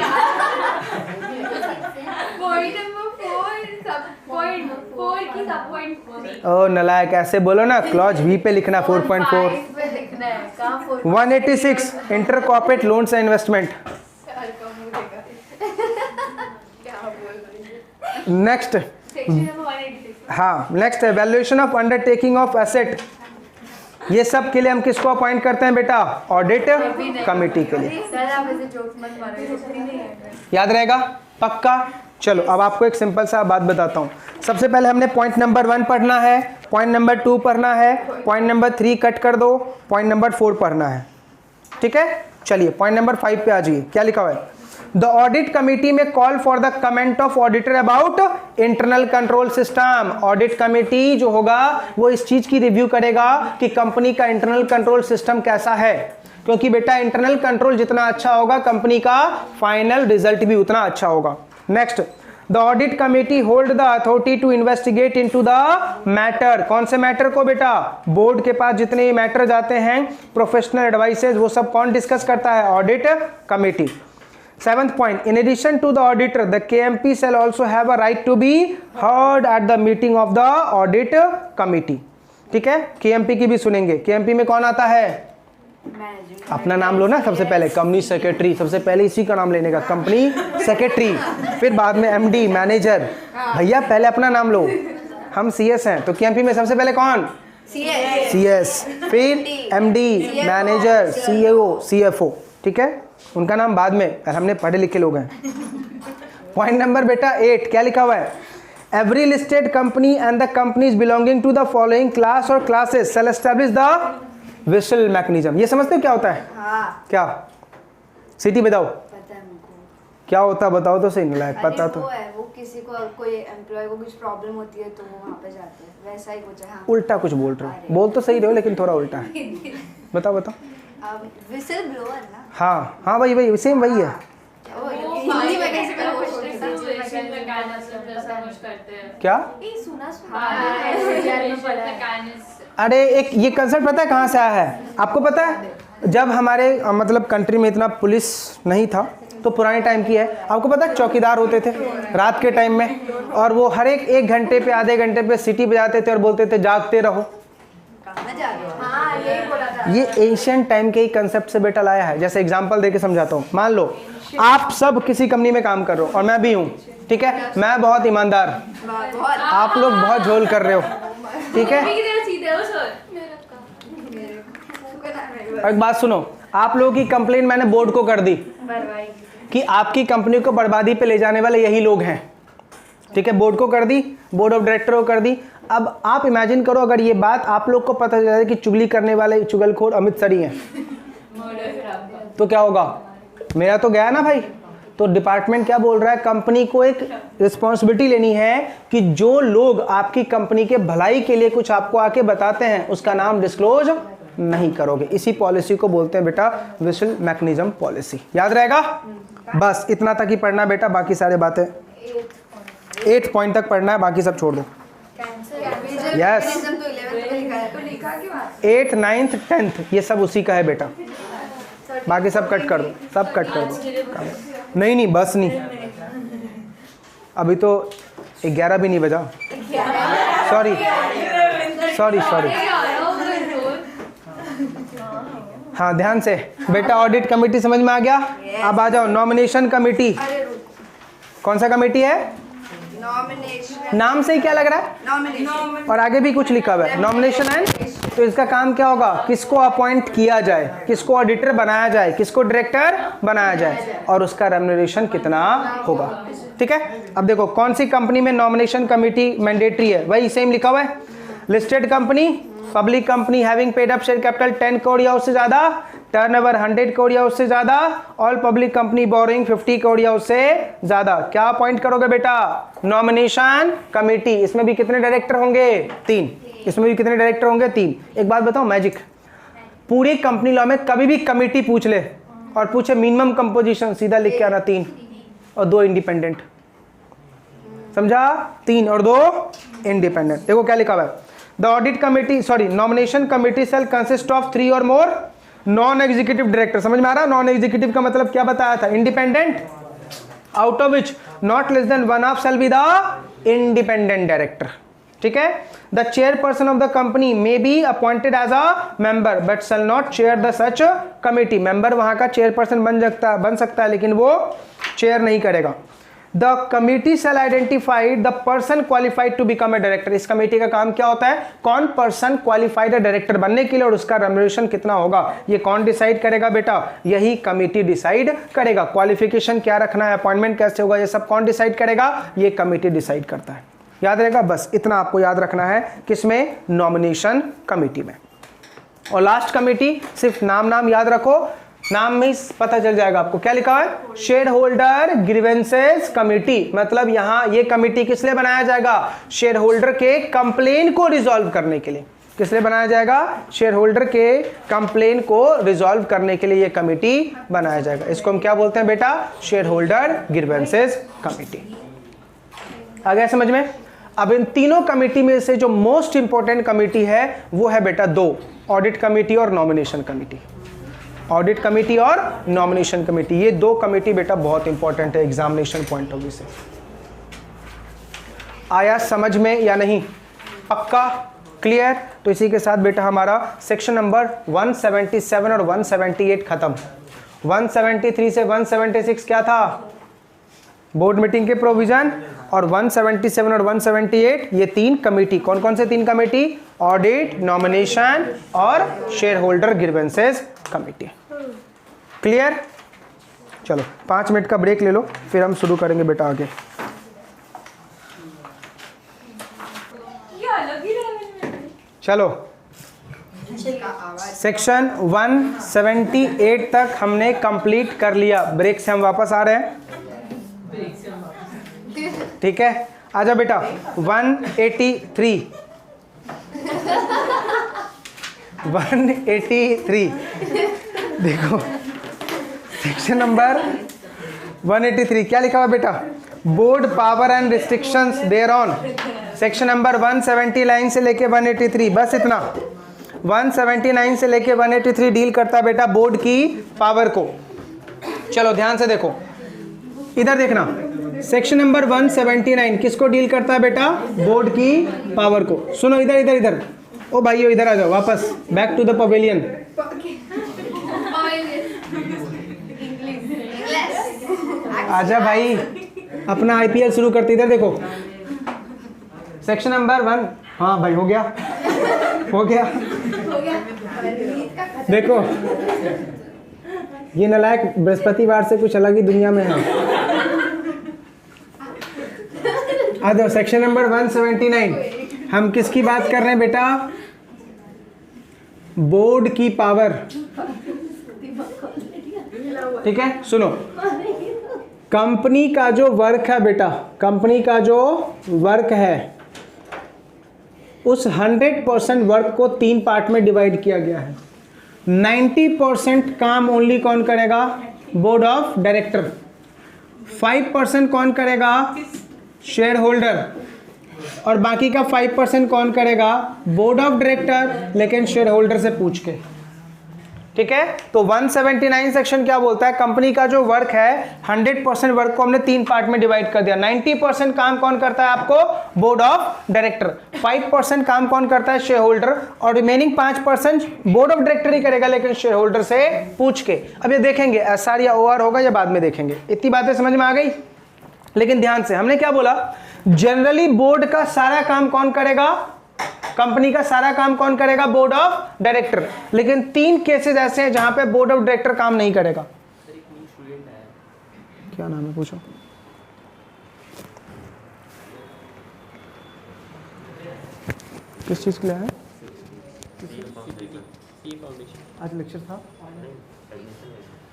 ओ नलायक, ऐसे बोलो ना, क्लॉज वी पे लिखना 4.4। 186 inter corporate loans and investment. Next, हाँ नेक्स्ट है valuation of undertaking of asset. ये सब के लिए हम किसको अपॉइंट करते हैं बेटा? ऑडिट कमेटी के लिए। याद रहेगा पक्का? चलो अब आपको एक सिंपल सा बात बताता हूँ। सबसे पहले हमने पॉइंट नंबर 1 पढ़ना है, पॉइंट नंबर 2 पढ़ना है, पॉइंट नंबर 3 कट कर दो, पॉइंट नंबर 4 पढ़ना है, ठीक है। चलिए पॉइंट नंबर 5 पे आ जाइए, क्या लिखा हुआ है? द ऑडिट कमेटी में call for the comment of auditor about internal control system. Audit committee जो होगा वो इस चीज की रिव्यू करेगा कि कंपनी का इंटरनल कंट्रोल सिस्टम कैसा है, क्योंकि बेटा इंटरनल कंट्रोल जितना अच्छा होगा कंपनी का फाइनल रिजल्ट भी उतना अच्छा होगा। Next, the audit committee hold the authority to investigate into the matter. कौन से मैटर को बेटा? बोर्ड के पास जितने मैटर जाते हैं, प्रोफेशनल एडवाइसेज, वो सब कौन डिस्कस करता है? Audit committee. 7th point, in addition to the auditor, the KMP shall also have a right to be heard at the meeting of the audit committee। ठीक है, KMP की भी सुनेंगे। KMP में कौन आता है? अपना नाम लो ना सबसे पहले, कंपनी सेक्रेटरी, सबसे पहले इसी का नाम लेने का, कंपनी सेक्रेटरी, फिर बाद में MD मैनेजर। भैया पहले अपना नाम लो, हम CS हैं, तो KMP में सबसे पहले कौन? CS, फिर MD मैनेजर, CEO, CFO। ठीक है, उनका नाम बाद में, हमने पढ़े लिखे लोग हैं। पॉइंट नंबर बेटा 8 क्या लिखा हुआ है? Every listed company and the companies belonging to the following class और classes shall establish the whistle mechanism. ये समझते हो क्या होता है? हाँ। क्या? सिटी बताओ पता है मुझको। क्या होता, बताओ तो सही। नहीं पता तो वो है, वो किसी को, कोई एम्प्लॉय को कुछ प्रॉब्लम होती है तो वो वहाँ पे जाते हैं, वैसा ही कुछ है। हाँ। उल्टा कुछ बोल रहे हो, बोल तो सही रहे हो लेकिन थोड़ा उल्टा है। बताओ बताओ। विसल ब्लोअर ना? हाँ हाँ भाई भाई सेम वही है। हिंदी में कैसे क्या? अरे एक ये कंसेप्ट पता है कहाँ से आया है आपको पता है? जब हमारे मतलब कंट्री में इतना पुलिस नहीं था तो पुराने टाइम की है, आपको पता है चौकीदार होते थे रात के टाइम में, और वो हर एक घंटे पे आधे घंटे पे सीटी बजाते थे और बोलते थे जागते रहो। ये एशियन टाइम के ही कंसेप्ट से बेटा लाया है। जैसे एग्जांपल देके समझाता हूँ। मान लो आप सब किसी कंपनी में काम कर रहे हो और मैं भी हूँ, ठीक है, मैं बहुत ईमानदार, आप लोग बहुत झोल कर रहे हो, ठीक है। और एक बात सुनो, आप लोगों की कंप्लेन मैंने बोर्ड को कर दी कि आपकी कंपनी को बर्बादी पे ले जाने वाले यही लोग हैं, ठीक है, बोर्ड को कर दी, बोर्ड ऑफ डायरेक्टर को कर दी। अब आप इमेजिन करो अगर ये बात आप लोग को पता चल जाए कि चुगली करने वाले चुगलखोर अमित सर ही हैं, तो क्या होगा? मेरा तो गया ना भाई। तो डिपार्टमेंट क्या बोल रहा है? कंपनी को एक रिस्पॉन्सिबिलिटी लेनी है कि जो लोग आपकी कंपनी के भलाई के लिए कुछ आपको आके बताते हैं उसका नाम डिस्क्लोज नहीं करोगे। इसी पॉलिसी को बोलते हैं बेटा विसल मैकेनिज्म पॉलिसी। याद रहेगा? बस इतना तक ही पढ़ना बेटा, बाकी सारे बातें 8 पॉइंट तक पढ़ना है, बाकी सब छोड़ दो। यस, 8th 9th 10th ये सब उसी का है बेटा, बाकी सब कट कर दो, सब कट कर दो। नहीं बस नहीं, अभी तो 11 भी नहीं बजा। Sorry sorry sorry. हाँ ध्यान से बेटा, ऑडिट कमेटी समझ में आ गया? अब आ जाओ नॉमिनेशन कमेटी। कौन सा कमेटी है? नॉमिनेशन। नाम से ही क्या लग रहा है? नॉमिनेशन। और आगे भी कुछ लिखा हुआ है नॉमिनेशन एंड। तो इसका काम क्या होगा? किसको अपॉइंट किया जाए, किसको ऑडिटर बनाया जाए, किसको डायरेक्टर बनाया जाए, और उसका रेम्युनरेशन कितना होगा। ठीक है, अब देखो कौन सी कंपनी में नॉमिनेशन कमेटी मैंडेटरी है, वही सेम लिखा हुआ है। Listed company, public company having paid up share capital 10 crore या उससे ज्यादा, टर्नओवर 100 करोड़ या उससे ज्यादा, all public company boring 50 crore या उससे ज्यादा। क्या अपॉइंट करोगे बेटा? Nomination committee. इसमें भी कितने डायरेक्टर होंगे? 3। इसमें भी कितने डायरेक्टर होंगे? 3। एक बात बताओ मैजिक, पूरी कंपनी लॉ में कभी भी कमेटी पूछ ले और पूछे मिनिमम कंपोजिशन, सीधा लिख के आना 3 और 2 इंडिपेंडेंट। समझा? 3 और 2 इंडिपेंडेंट। देखो क्या लिखा हुआ है, the audit committee nomination committee shell consist of 3 और मोर नॉन एग्जीक्यूटिव डायरेक्टर। समझ में आ रहा? नॉन एग्जीक्यूटिव का मतलब क्या बताया था? Independent, out of which not less than 1/2 shall be the independent director. ठीक है, the chairperson of the company may be appointed as a member but shall not chair the such committee. Member वहां का chairperson बन सकता है लेकिन वो chair नहीं करेगा। The committee shall identify the person qualified to become a director. इस कमेटी का काम क्या होता है? कौन पर्सन क्वालिफाइड है डायरेक्टर बनने के लिए और उसका रेम्युनरेशन कितना होगा, ये कौन डिसाइड करेगा बेटा? यही कमेटी डिसाइड करेगा। क्वालिफिकेशन क्या रखना है, अपॉइंटमेंट कैसे होगा, ये सब कौन डिसाइड करेगा? ये कमेटी डिसाइड करता है। याद रहेगा? बस इतना आपको याद रखना है। किसमें? नॉमिनेशन कमेटी में। और लास्ट कमेटी, सिर्फ नाम याद रखो, नाम में पता चल जाएगा आपको क्या लिखा है, शेयर होल्डर ग्रीवेंसेस कमेटी। मतलब यहां ये कमेटी किस लिए बनाया जाएगा? शेयर होल्डर के कंप्लेन को रिजॉल्व करने के लिए। किस लिए बनाया जाएगा? शेयर होल्डर के कंप्लेन को रिजॉल्व करने के लिए ये कमेटी बनाया जाएगा। इसको हम क्या बोलते हैं बेटा? Shareholder grievances committee. आ गया समझ में? अब इन तीनों कमेटी में से जो मोस्ट इंपॉर्टेंट कमेटी है वो है बेटा दो, ऑडिट कमेटी और नॉमिनेशन कमेटी। ऑडिट कमेटी और नॉमिनेशन कमेटी, ये दो कमेटी बेटा बहुत इंपॉर्टेंट है एग्जामिनेशन पॉइंट ऑफ व्यू से। आया समझ में या नहीं? पक्का? क्लियर? तो इसी के साथ बेटा हमारा सेक्शन नंबर 177 और 178 खत्म। 173 से 176 क्या था? बोर्ड मीटिंग के प्रोविजन। और 177 और 178 ये तीन कमेटी, कौन कौन से तीन कमेटी? ऑडिट, नॉमिनेशन और share holder grievances committee. Clear? चलो 5 मिनट का ब्रेक ले लो, फिर हम शुरू करेंगे बेटा आगे। चलो सेक्शन 178 तक हमने कंप्लीट कर लिया। ब्रेक से हम वापस आ रहे हैं, ठीक है? आजा बेटा 183 देखो सेक्शन नंबर 183 क्या लिखा हुआ बेटा? Board power and restrictions there on. Section number 170 line से लेके 183, बस इतना। 179 से लेके 183 डील करता बेटा बोर्ड की पावर को। चलो ध्यान से देखो, इधर देखना। सेक्शन नंबर 179 किसको डील करता है बेटा? बोर्ड की पावर को। सुनो इधर इधर इधर, ओ भाइयों इधर आ जाओ, वापस बैक टू द पवेलियन। आजा भाई, अपना आईपीएल शुरू करते। इधर देखो सेक्शन नंबर 1, हाँ भाई हो गया हो गया। देखो ये नालायक बृहस्पतिवार से कुछ अलग ही दुनिया में है। आ जाओ सेक्शन नंबर 179, हम किसकी बात कर रहे हैं बेटा? बोर्ड की पावर, ठीक है? सुनो, कंपनी का जो वर्क है बेटा, कंपनी का जो वर्क है उस 100% वर्क को 3 पार्ट में डिवाइड किया गया है। 90% काम ओनली कौन करेगा? Board of director. 5% कौन करेगा? Share holder. और बाकी का 5% कौन करेगा? बोर्ड ऑफ डायरेक्टर, लेकिन शेयर होल्डर से पूछ के, ठीक है? तो 179 सेक्शन क्या बोलता है? कंपनी का जो वर्क है 100% वर्क को हमने 3 पार्ट में डिवाइड कर दिया। 90% काम कौन करता है आपको? Board of director. 5% काम कौन करता है? Share holder. और रिमेनिंग 5% बोर्ड ऑफ डायरेक्टर ही करेगा, लेकिन शेयर होल्डर से पूछ के। अब ये देखेंगे एसआर या ओआर होगा या बाद में देखेंगे। इतनी बातें समझ में आ गई? लेकिन ध्यान से, हमने क्या बोला? जनरली बोर्ड का सारा काम कौन करेगा? कंपनी का सारा काम कौन करेगा? Board of director. लेकिन 3 केसेस ऐसे हैं जहां पे बोर्ड ऑफ डायरेक्टर काम नहीं करेगा। क्या नाम है पूछो? किस चीज के लिए है? आज लेक्चर था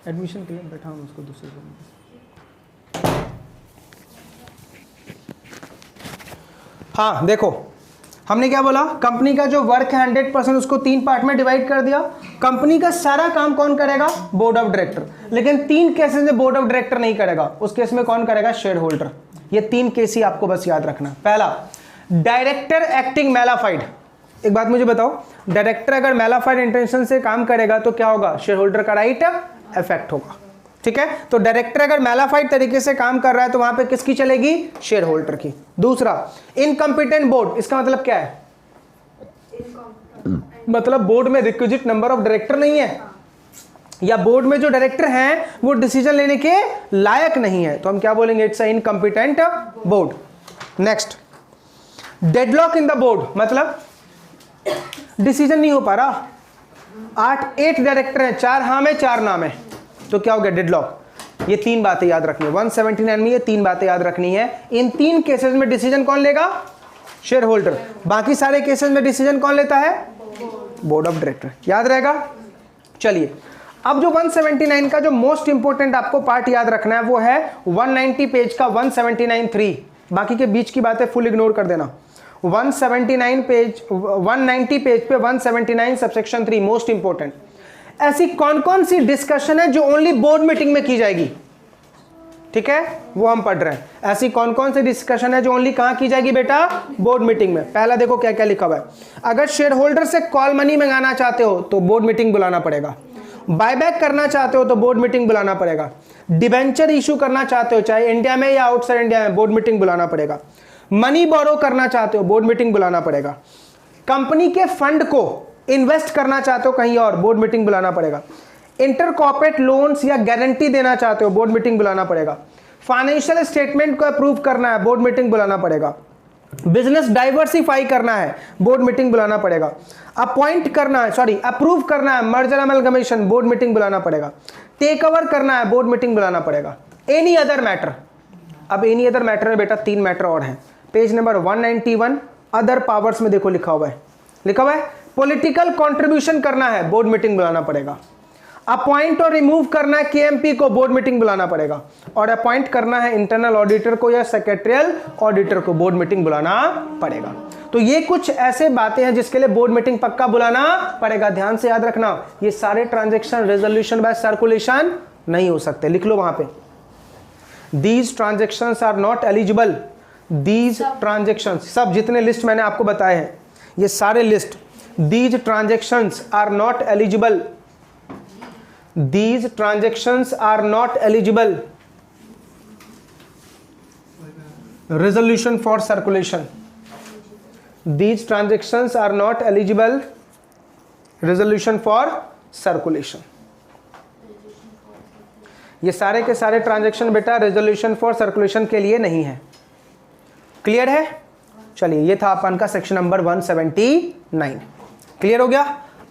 एडमिशन के लिए, बैठा हूं उसको दूसरे रूम में। हाँ देखो, हमने क्या बोला? कंपनी का जो वर्क है 100% उसको 3 पार्ट में डिवाइड कर दिया। कंपनी का सारा काम कौन करेगा? Board of director. लेकिन 3 केसेस में बोर्ड ऑफ डायरेक्टर नहीं करेगा। उस केस में कौन करेगा? Share holder. ये 3 केस ही आपको बस याद रखना। पहला, डायरेक्टर एक्टिंग मैलाफाइड। एक बात मुझे बताओ, डायरेक्टर अगर मैलाफाइड इंटेंशन से काम करेगा तो क्या होगा? शेयर होल्डर का राइट इफेक्ट होगा, ठीक है? तो डायरेक्टर अगर मैलाफाइड तरीके से काम कर रहा है तो वहां पे किसकी चलेगी? शेयर होल्डर की। दूसरा, इनकम्पिटेंट बोर्ड। इसका मतलब क्या है? मतलब बोर्ड में रिक्विजिट नंबर ऑफ डायरेक्टर नहीं है, या बोर्ड में जो डायरेक्टर हैं वो डिसीजन लेने के लायक नहीं है, तो हम क्या बोलेंगे? It's incompetent board. Next, deadlock in the board, मतलब डिसीजन नहीं हो पा रहा। 8 डायरेक्टर हैं, 4 हाँ में 4 ना में, तो क्या हो गया? डेडलॉक। ये 3 बातें याद रखनी है 179 में, ये 3 बातें याद रखनी है। इन 3 केसेस में डिसीजन कौन लेगा? Share holder. बाकी सारे केसेस में डिसीजन कौन लेता है? Board of director. याद रहेगा? चलिए, अब जो 179 का जो मोस्ट इंपोर्टेंट आपको पार्ट याद रखना है वो है 190 पेज का 179(3). बाकी के बीच की बातें फुल इग्नोर कर देना। 179 पेज 190 पेज पे 179 सबसेक्शन 3 मोस्ट इंपॉर्टेंट। ऐसी कौन कौन सी डिस्कशन है जो ओनली बोर्ड मीटिंग में की जाएगी, ठीक है, वो हम पढ़ रहे हैं। ऐसी कौन कौन सी डिस्कशन है जो ओनली कहां की जाएगी बेटा, बोर्ड मीटिंग में। पहला देखो क्या क्या लिखा हुआ है। अगर शेयर होल्डर से कॉल मनी मंगाना चाहते हो तो बोर्ड मीटिंग बुलाना पड़ेगा। बायबैक करना चाहते हो तो बोर्ड मीटिंग बुलाना पड़ेगा। डिबेंचर इशू करना चाहते हो चाहे इंडिया में या आउटसाइड इंडिया में, बोर्ड मीटिंग बुलाना पड़ेगा। मनी बोरो करना चाहते हो, बोर्ड मीटिंग बुलाना पड़ेगा। कंपनी के फंड को इन्वेस्ट करना चाहते हो कहीं और, बोर्ड मीटिंग बुलाना पड़ेगा। इंटर कॉर्पोरेट लोन्स या गारंटी देना चाहते हो, बोर्ड मीटिंग बुलाना पड़ेगा। फाइनेंशियल स्टेटमेंट को अप्रूव करना है, बोर्ड मीटिंग बुलाना पड़ेगा। बिजनेस डाइवर्सिफाई करना है, बोर्ड मीटिंग बुलाना पड़ेगा। अपॉइंट करना है, सॉरी अप्रूव करना है मर्जर अमलगमेशन, बोर्ड मीटिंग बुलाना पड़ेगा। टेक ओवर करना है, बोर्ड मीटिंग बुलाना पड़ेगा। एनी अदर मैटर, अब एनी अदर मैटर में बेटा 3 मैटर और हैं। पेज नंबर 191 अदर पावर्स में देखो लिखा हुआ है पॉलिटिकल कंट्रीब्यूशन करना है, बोर्ड मीटिंग बुलाना पड़ेगा। अपॉइंट और रिमूव करना है केएमपी को, बोर्ड मीटिंग बुलाना पड़ेगा। और अपॉइंट करना है इंटरनल ऑडिटर को या सेक्रेटरियल ऑडिटर को, बोर्ड मीटिंग बुलाना पड़ेगा। तो ये कुछ ऐसे बातें हैं जिसके लिए बोर्ड मीटिंग पक्का बुलाना पड़ेगा। ध्यान से याद रखना, ये सारे ट्रांजैक्शन रेजोल्यूशन बाय सर्कुलेशन नहीं हो सकते, लिख लो वहां पे। These transactions are not eligible, these transactions, सब जितने लिस्ट मैंने आपको बताए हैं ये सारे list, these transactions are not eligible, these transactions are not eligible resolution for circulation, these transactions are not eligible resolution for circulation। ये सारे के सारे ट्रांजैक्शन बेटा रेजोल्यूशन फॉर सर्कुलेशन के लिए नहीं है। क्लियर है? चलिए ये था अपन का सेक्शन नंबर 179। क्लियर हो गया?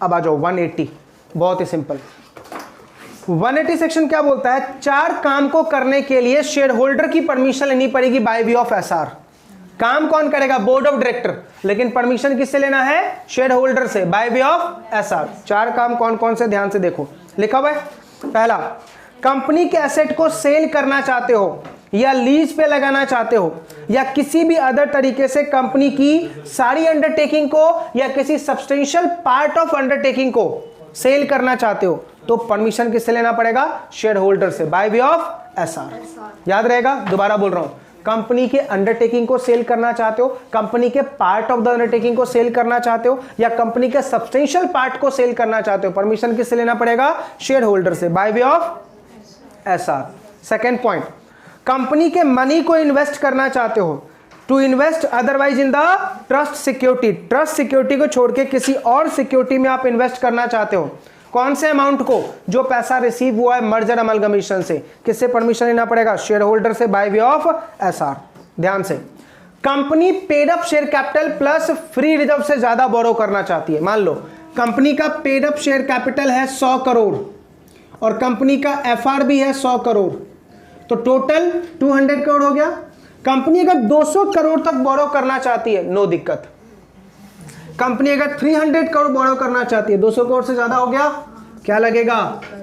अब आ जाओ 180, बहुत ही सिंपल। 180 सेक्शन क्या बोलता है, 4 काम को करने के लिए शेयर होल्डर की परमिशन लेनी पड़ेगी बाय वे ऑफ एसआर। काम कौन करेगा, बोर्ड ऑफ डायरेक्टर, लेकिन परमिशन किससे लेना है, शेयर होल्डर से, बाय वे ऑफ एसआर। 4 काम कौन कौन से, ध्यान से देखो लिखा हुआ है। पहला, कंपनी के एसेट को सेल करना चाहते हो या लीज पे लगाना चाहते हो या किसी भी अदर तरीके से कंपनी की सारी अंडरटेकिंग को या किसी सब्सटेंशियल पार्ट ऑफ अंडरटेकिंग को सेल करना चाहते हो तो परमिशन किससे लेना पड़ेगा, शेयर होल्डर से, बाय वे ऑफ एसआर। याद रहेगा, दोबारा बोल रहा हूं, कंपनी के अंडरटेकिंग को सेल करना चाहते हो, कंपनी के पार्ट ऑफ द अंडरटेकिंग को सेल करना चाहते हो या कंपनी के सब्सटेंशियल पार्ट को सेल करना चाहते हो, परमिशन किससे लेना पड़ेगा, शेयर होल्डर से, by way of SR. Second point, company के मनी को इन्वेस्ट करना चाहते हो, to invest otherwise in the trust security, trust security को छोड़ के किसी और सिक्योरिटी में आप इन्वेस्ट करना चाहते हो। कौन से अमाउंट को, जो पैसा रिसीव हुआ है मर्जर अमलगमेशन से, किससे परमिशन लेना पड़ेगा, शेयर होल्डर से, बाय वे ऑफ एसआर। ध्यान से, company paid up share capital plus free reserve से ज्यादा बोरो करना चाहती है। मान लो कंपनी का पेड अप शेयर कैपिटल है 100 करोड़ और कंपनी का एफआरबी है 100 करोड़, तो टोटल 200 करोड़ हो गया। कंपनी अगर 200 करोड़ तक बोरो करना चाहती है, नो दिक्कत। कंपनी अगर 300 करोड़ बोरो करना चाहती है, 200 करोड़ से ज्यादा हो गया, क्या लगेगा,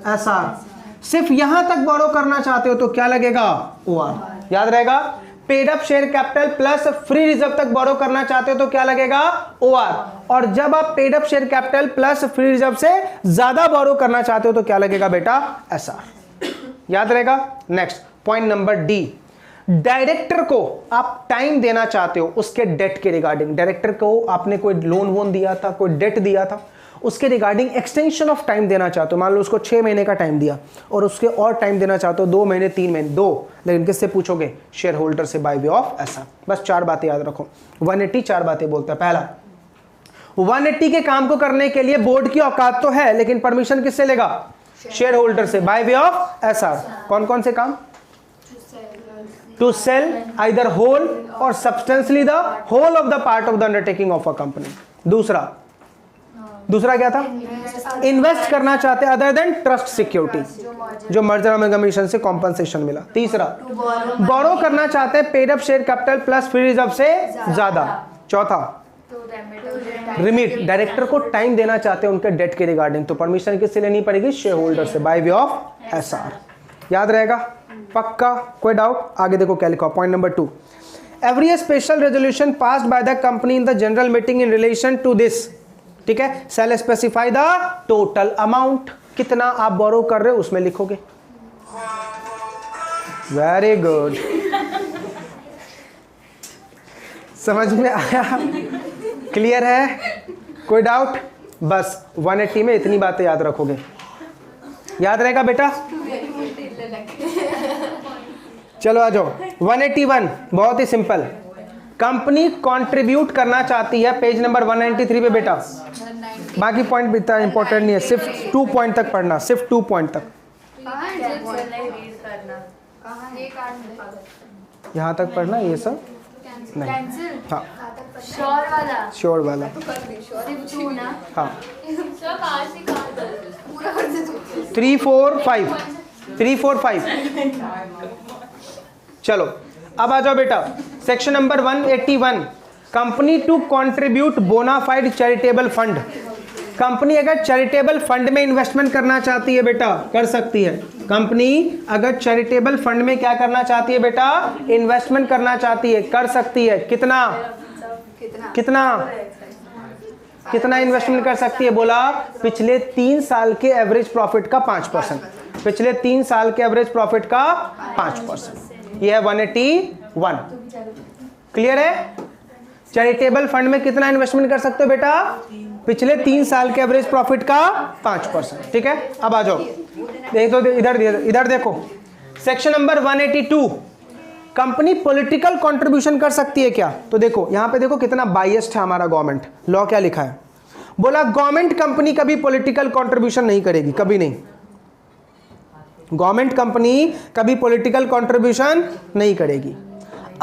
एसआर। सिर्फ यहां तक बोरो करना चाहते हो तो क्या लगेगा, ओआर। याद रहेगा, paid up share capital plus free reserve तक बोरो करना चाहते हो तो क्या लगेगा, ओआर। और जब आप paid up share capital plus free reserve से ज्यादा बोरो करना चाहते हो तो क्या लगेगा बेटा, एसआर। याद रहेगा। Next point number D, director को आप टाइम देना चाहते हो उसके डेट के रिगार्डिंग। डायरेक्टर को आपने कोई लोन वोन दिया था, कोई डेट दिया था, उसके रिगार्डिंग एक्सटेंशन ऑफ टाइम देना चाहते हो। मान लो उसको 6 महीने का टाइम दिया और उसके और टाइम देना चाहते हो 2 महीने 3 महीने, 2, लेकिन किससे पूछोगे, शेयर होल्डर से, बाय वे ऑफ एसआर। बस 4 बातें याद रखो। 180 4 बातें बोलता है। पहला, 180 के काम को करने के लिए बोर्ड की औकात तो है लेकिन परमिशन किससे लेगा, शेयर होल्डर से, बाय वे ऑफ एसआर। कौन कौन से काम, to sell either whole or substantially the whole of the part of the undertaking of a company। दूसरा क्या था, इन्वेस्ट करना चाहते अदर देन ट्रस्ट सिक्योरिटी, जो मर्जर अमलगमेशन से कॉम्पनसेशन मिला। तीसरा, बोरो करना चाहते हैं paid up share capital plus free reserve से ज्यादा। चौथा, रिमिट, डायरेक्टर को टाइम देना चाहते हैं उनके डेट के रिगार्डिंग तो परमिशन किससे लेनी पड़ेगी, शेयर होल्डर से, बाय वे ऑफ एसआर। याद रहेगा, पक्का, कोई डाउट? आगे देखो क्या लिखा, point number 2, every special resolution passed by the company in the general meeting in relation to this, ठीक है, shall specify the total amount, कितना आप बोरो कर रहे हो उसमें लिखोगे। वेरी गुड, समझ में आया, क्लियर है, कोई डाउट? बस 180 में इतनी बातें याद रखोगे, याद रहेगा बेटा? चलो आ जाओ 181, बहुत ही सिंपल। कंपनी कंट्रीब्यूट करना चाहती है, पेज नंबर 193 पे बेटा, बाकी पॉइंट भी इतना इंपॉर्टेंट नहीं है, सिर्फ 2 पॉइंट तक पढ़ना, सिर्फ 2 पॉइंट तक, यहाँ तक पढ़ना, ये सब नहीं। हाँ श्योर वाला, हाँ 3 4 5 3 4 5। चलो अब आ जाओ बेटा, section number 181, company to contribute bona fide charitable fund. Company अगर चैरिटेबल फंड में इन्वेस्टमेंट करना चाहती है बेटा, कर सकती है। कंपनी अगर चैरिटेबल फंड में क्या करना चाहती है बेटा, इन्वेस्टमेंट करना चाहती है, कर सकती है। कितना कितना कितना इन्वेस्टमेंट कर सकती है? बोला पिछले 3 साल के एवरेज प्रॉफिट का 5%, पिछले 3 साल के एवरेज प्रॉफिट का 5%। ये है 181, क्लियर है? चैरिटेबल फंड में कितना इन्वेस्टमेंट कर सकते हो बेटा? पिछले 3 साल के एवरेज प्रॉफिट का 5%, ठीक है। अब आ जाओ, देखो इधर देखो, section number 182, company political contribution कर सकती है क्या? तो देखो यहां पे देखो कितना बायस्ड है हमारा गवर्नमेंट लॉ, क्या लिखा है? बोला गवर्नमेंट कंपनी कभी पॉलिटिकल कंट्रीब्यूशन नहीं करेगी, कभी नहीं। गवर्नमेंट कंपनी कभी पॉलिटिकल कंट्रीब्यूशन नहीं करेगी।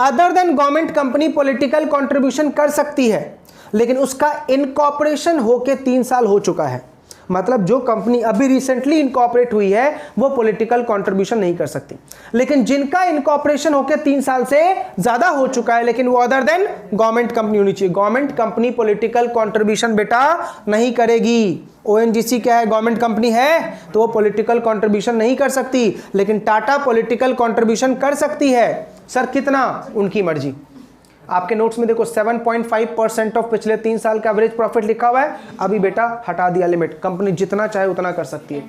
Other than government company political contribution कर सकती है, लेकिन उसका इनकॉर्पोरेशन होके 3 साल हो चुका है। मतलब जो कंपनी अभी रिसेंटली इनकॉर्पोरेट हुई है वो पॉलिटिकल कंट्रीब्यूशन नहीं कर सकती। लेकिन जिनका इनकॉर्पोरेशन होके 3 साल से ज्यादा हो चुका है, लेकिन वो अदर देन गवर्नमेंट कंपनी होनी चाहिए। गवर्नमेंट कंपनी पॉलिटिकल कंट्रीब्यूशन बेटा नहीं करेगी। ओएनजीसी क्या है? गवर्नमेंट कंपनी है, तो वो पॉलिटिकल कंट्रीब्यूशन नहीं कर सकती। लेकिन टाटा पॉलिटिकल कंट्रीब्यूशन कर सकती है। सर कितना? उनकी मर्जी। आपके नोट्स में देखो 7.5% ऑफ पिछले 3 साल का एवरेज प्रॉफिट लिखा हुआ है। अभी बेटा हटा दिया लिमिट, कंपनी जितना चाहे उतना कर सकती है।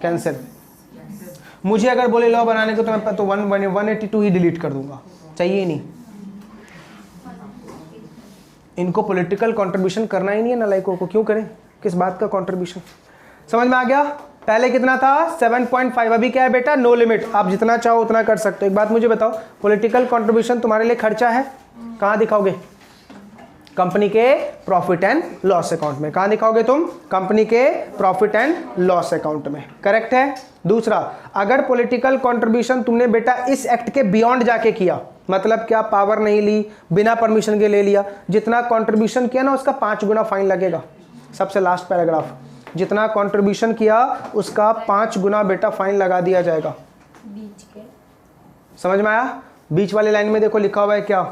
कैंसिल। मुझे अगर बोले लॉ बनाने को तो मैं तो 182 ही डिलीट कर दूंगा, चाहिए ही नहीं। इनको पॉलिटिकल कंट्रीब्यूशन करना ही नहीं है नालायकों को, क्यों करें? किस बात का कंट्रीब्यूशन? समझ में आ गया? पहले कितना था? 7.5। अभी क्या है बेटा? नो लिमिट, आप जितना चाहो उतना कर सकते हो। एक बात मुझे बताओ, पॉलिटिकल कंट्रीब्यूशन तुम्हारे लिए खर्चा है? कहां दिखाओगे? कंपनी के प्रॉफिट एंड लॉस अकाउंट में। कहां दिखाओगे तुम? कंपनी के प्रॉफिट एंड लॉस अकाउंट में, करेक्ट है। दूसरा, अगर पॉलिटिकल कंट्रीब्यूशन तुमने बेटा इस एक्ट के बियॉन्ड जाके किया, मतलब क्या पावर नहीं ली, बिना परमिशन के ले लिया, जितना कंट्रीब्यूशन किया ना उसका 5 गुना फाइन लगेगा। सबसे लास्ट पैराग्राफ, जितना कंट्रीब्यूशन किया उसका 5 गुना बेटा फाइन लगा दिया जाएगा। बीच के समझ में आया? बीच वाली लाइन में देखो लिखा हुआ है क्या?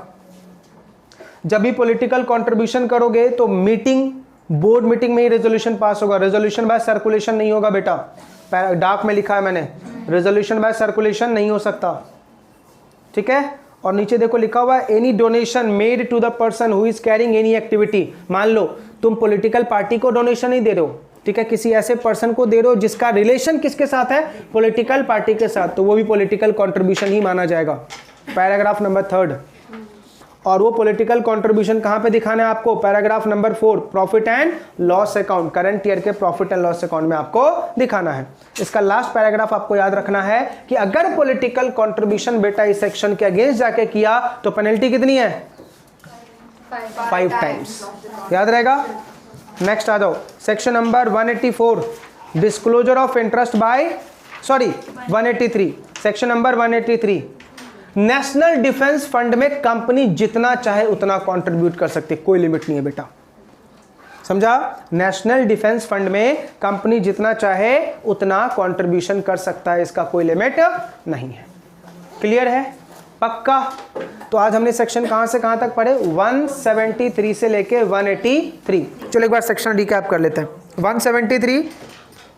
जब भी पॉलिटिकल कंट्रीब्यूशन करोगे तो मीटिंग, बोर्ड मीटिंग में ही रेजोल्यूशन पास होगा। रेजोल्यूशन बाय सर्कुलेशन नहीं होगा बेटा। डार्क में लिखा है मैंने, रेजोल्यूशन बाय सर्कुलेशन नहीं हो सकता, ठीक है। और नीचे देखो लिखा हुआ है any donation made to the person who is carrying any activity. मान लो तुम पॉलिटिकल पार्टी को डोनेशन नहीं दे रहे हो, ठीक है, किसी ऐसे पर्सन को दे रहे हो जिसका रिलेशन किसके साथ है? पॉलिटिकल पार्टी के साथ, तो वो भी पॉलिटिकल कंट्रीब्यूशन ही माना जाएगा। Paragraph number 3। और वो पॉलिटिकल कंट्रीब्यूशन कहां पे दिखाना है आपको? Paragraph number 4, profit and loss account, current year के प्रॉफिट एंड लॉस अकाउंट में आपको दिखाना है। इसका लास्ट पैराग्राफ आपको याद रखना है कि अगर पॉलिटिकल कंट्रीब्यूशन बेटा इस सेक्शन के अगेंस्ट जाके किया तो पेनल्टी कितनी है? 5 टाइम्स। याद रहेगा? नेक्स्ट आ जाओ, section number 184, disclosure of interest by 183, section number 183, national defence fund में कंपनी जितना चाहे उतना कंट्रीब्यूट कर सकती है, कोई लिमिट नहीं है बेटा। समझा? नेशनल डिफेंस फंड में कंपनी जितना चाहे उतना कंट्रीब्यूशन कर सकता है, इसका कोई लिमिट नहीं है। क्लियर है? पक्का? तो आज हमने सेक्शन कहां से कहां तक पढ़े? 173 से लेके 183। चलो एक बार सेक्शन रिकैप कर लेते हैं। 173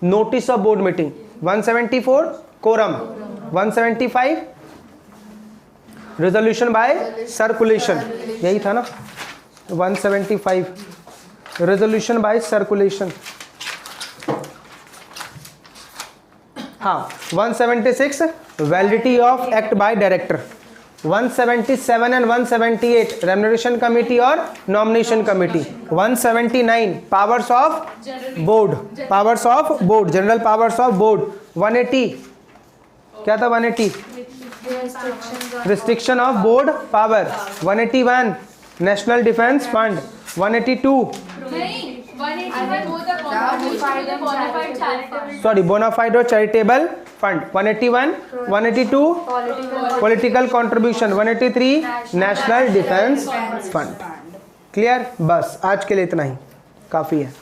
notice of board meeting, 174 quorum, 175 resolution by circulation, यही था ना 175, रिजोल्यूशन बाय सर्कुलेशन। हाँ 176 validity of act by director, 177 and 178 remuneration committee और nomination committee, 179 powers of board, powers of board, general powers of board, 180 क्या था 180 restriction of board power, 181 national defence fund, 182 sorry bona fide और charitable fund, 181 182 political contribution, 183 national defence fund. Clear? बस आज के लिए इतना ही काफ़ी है।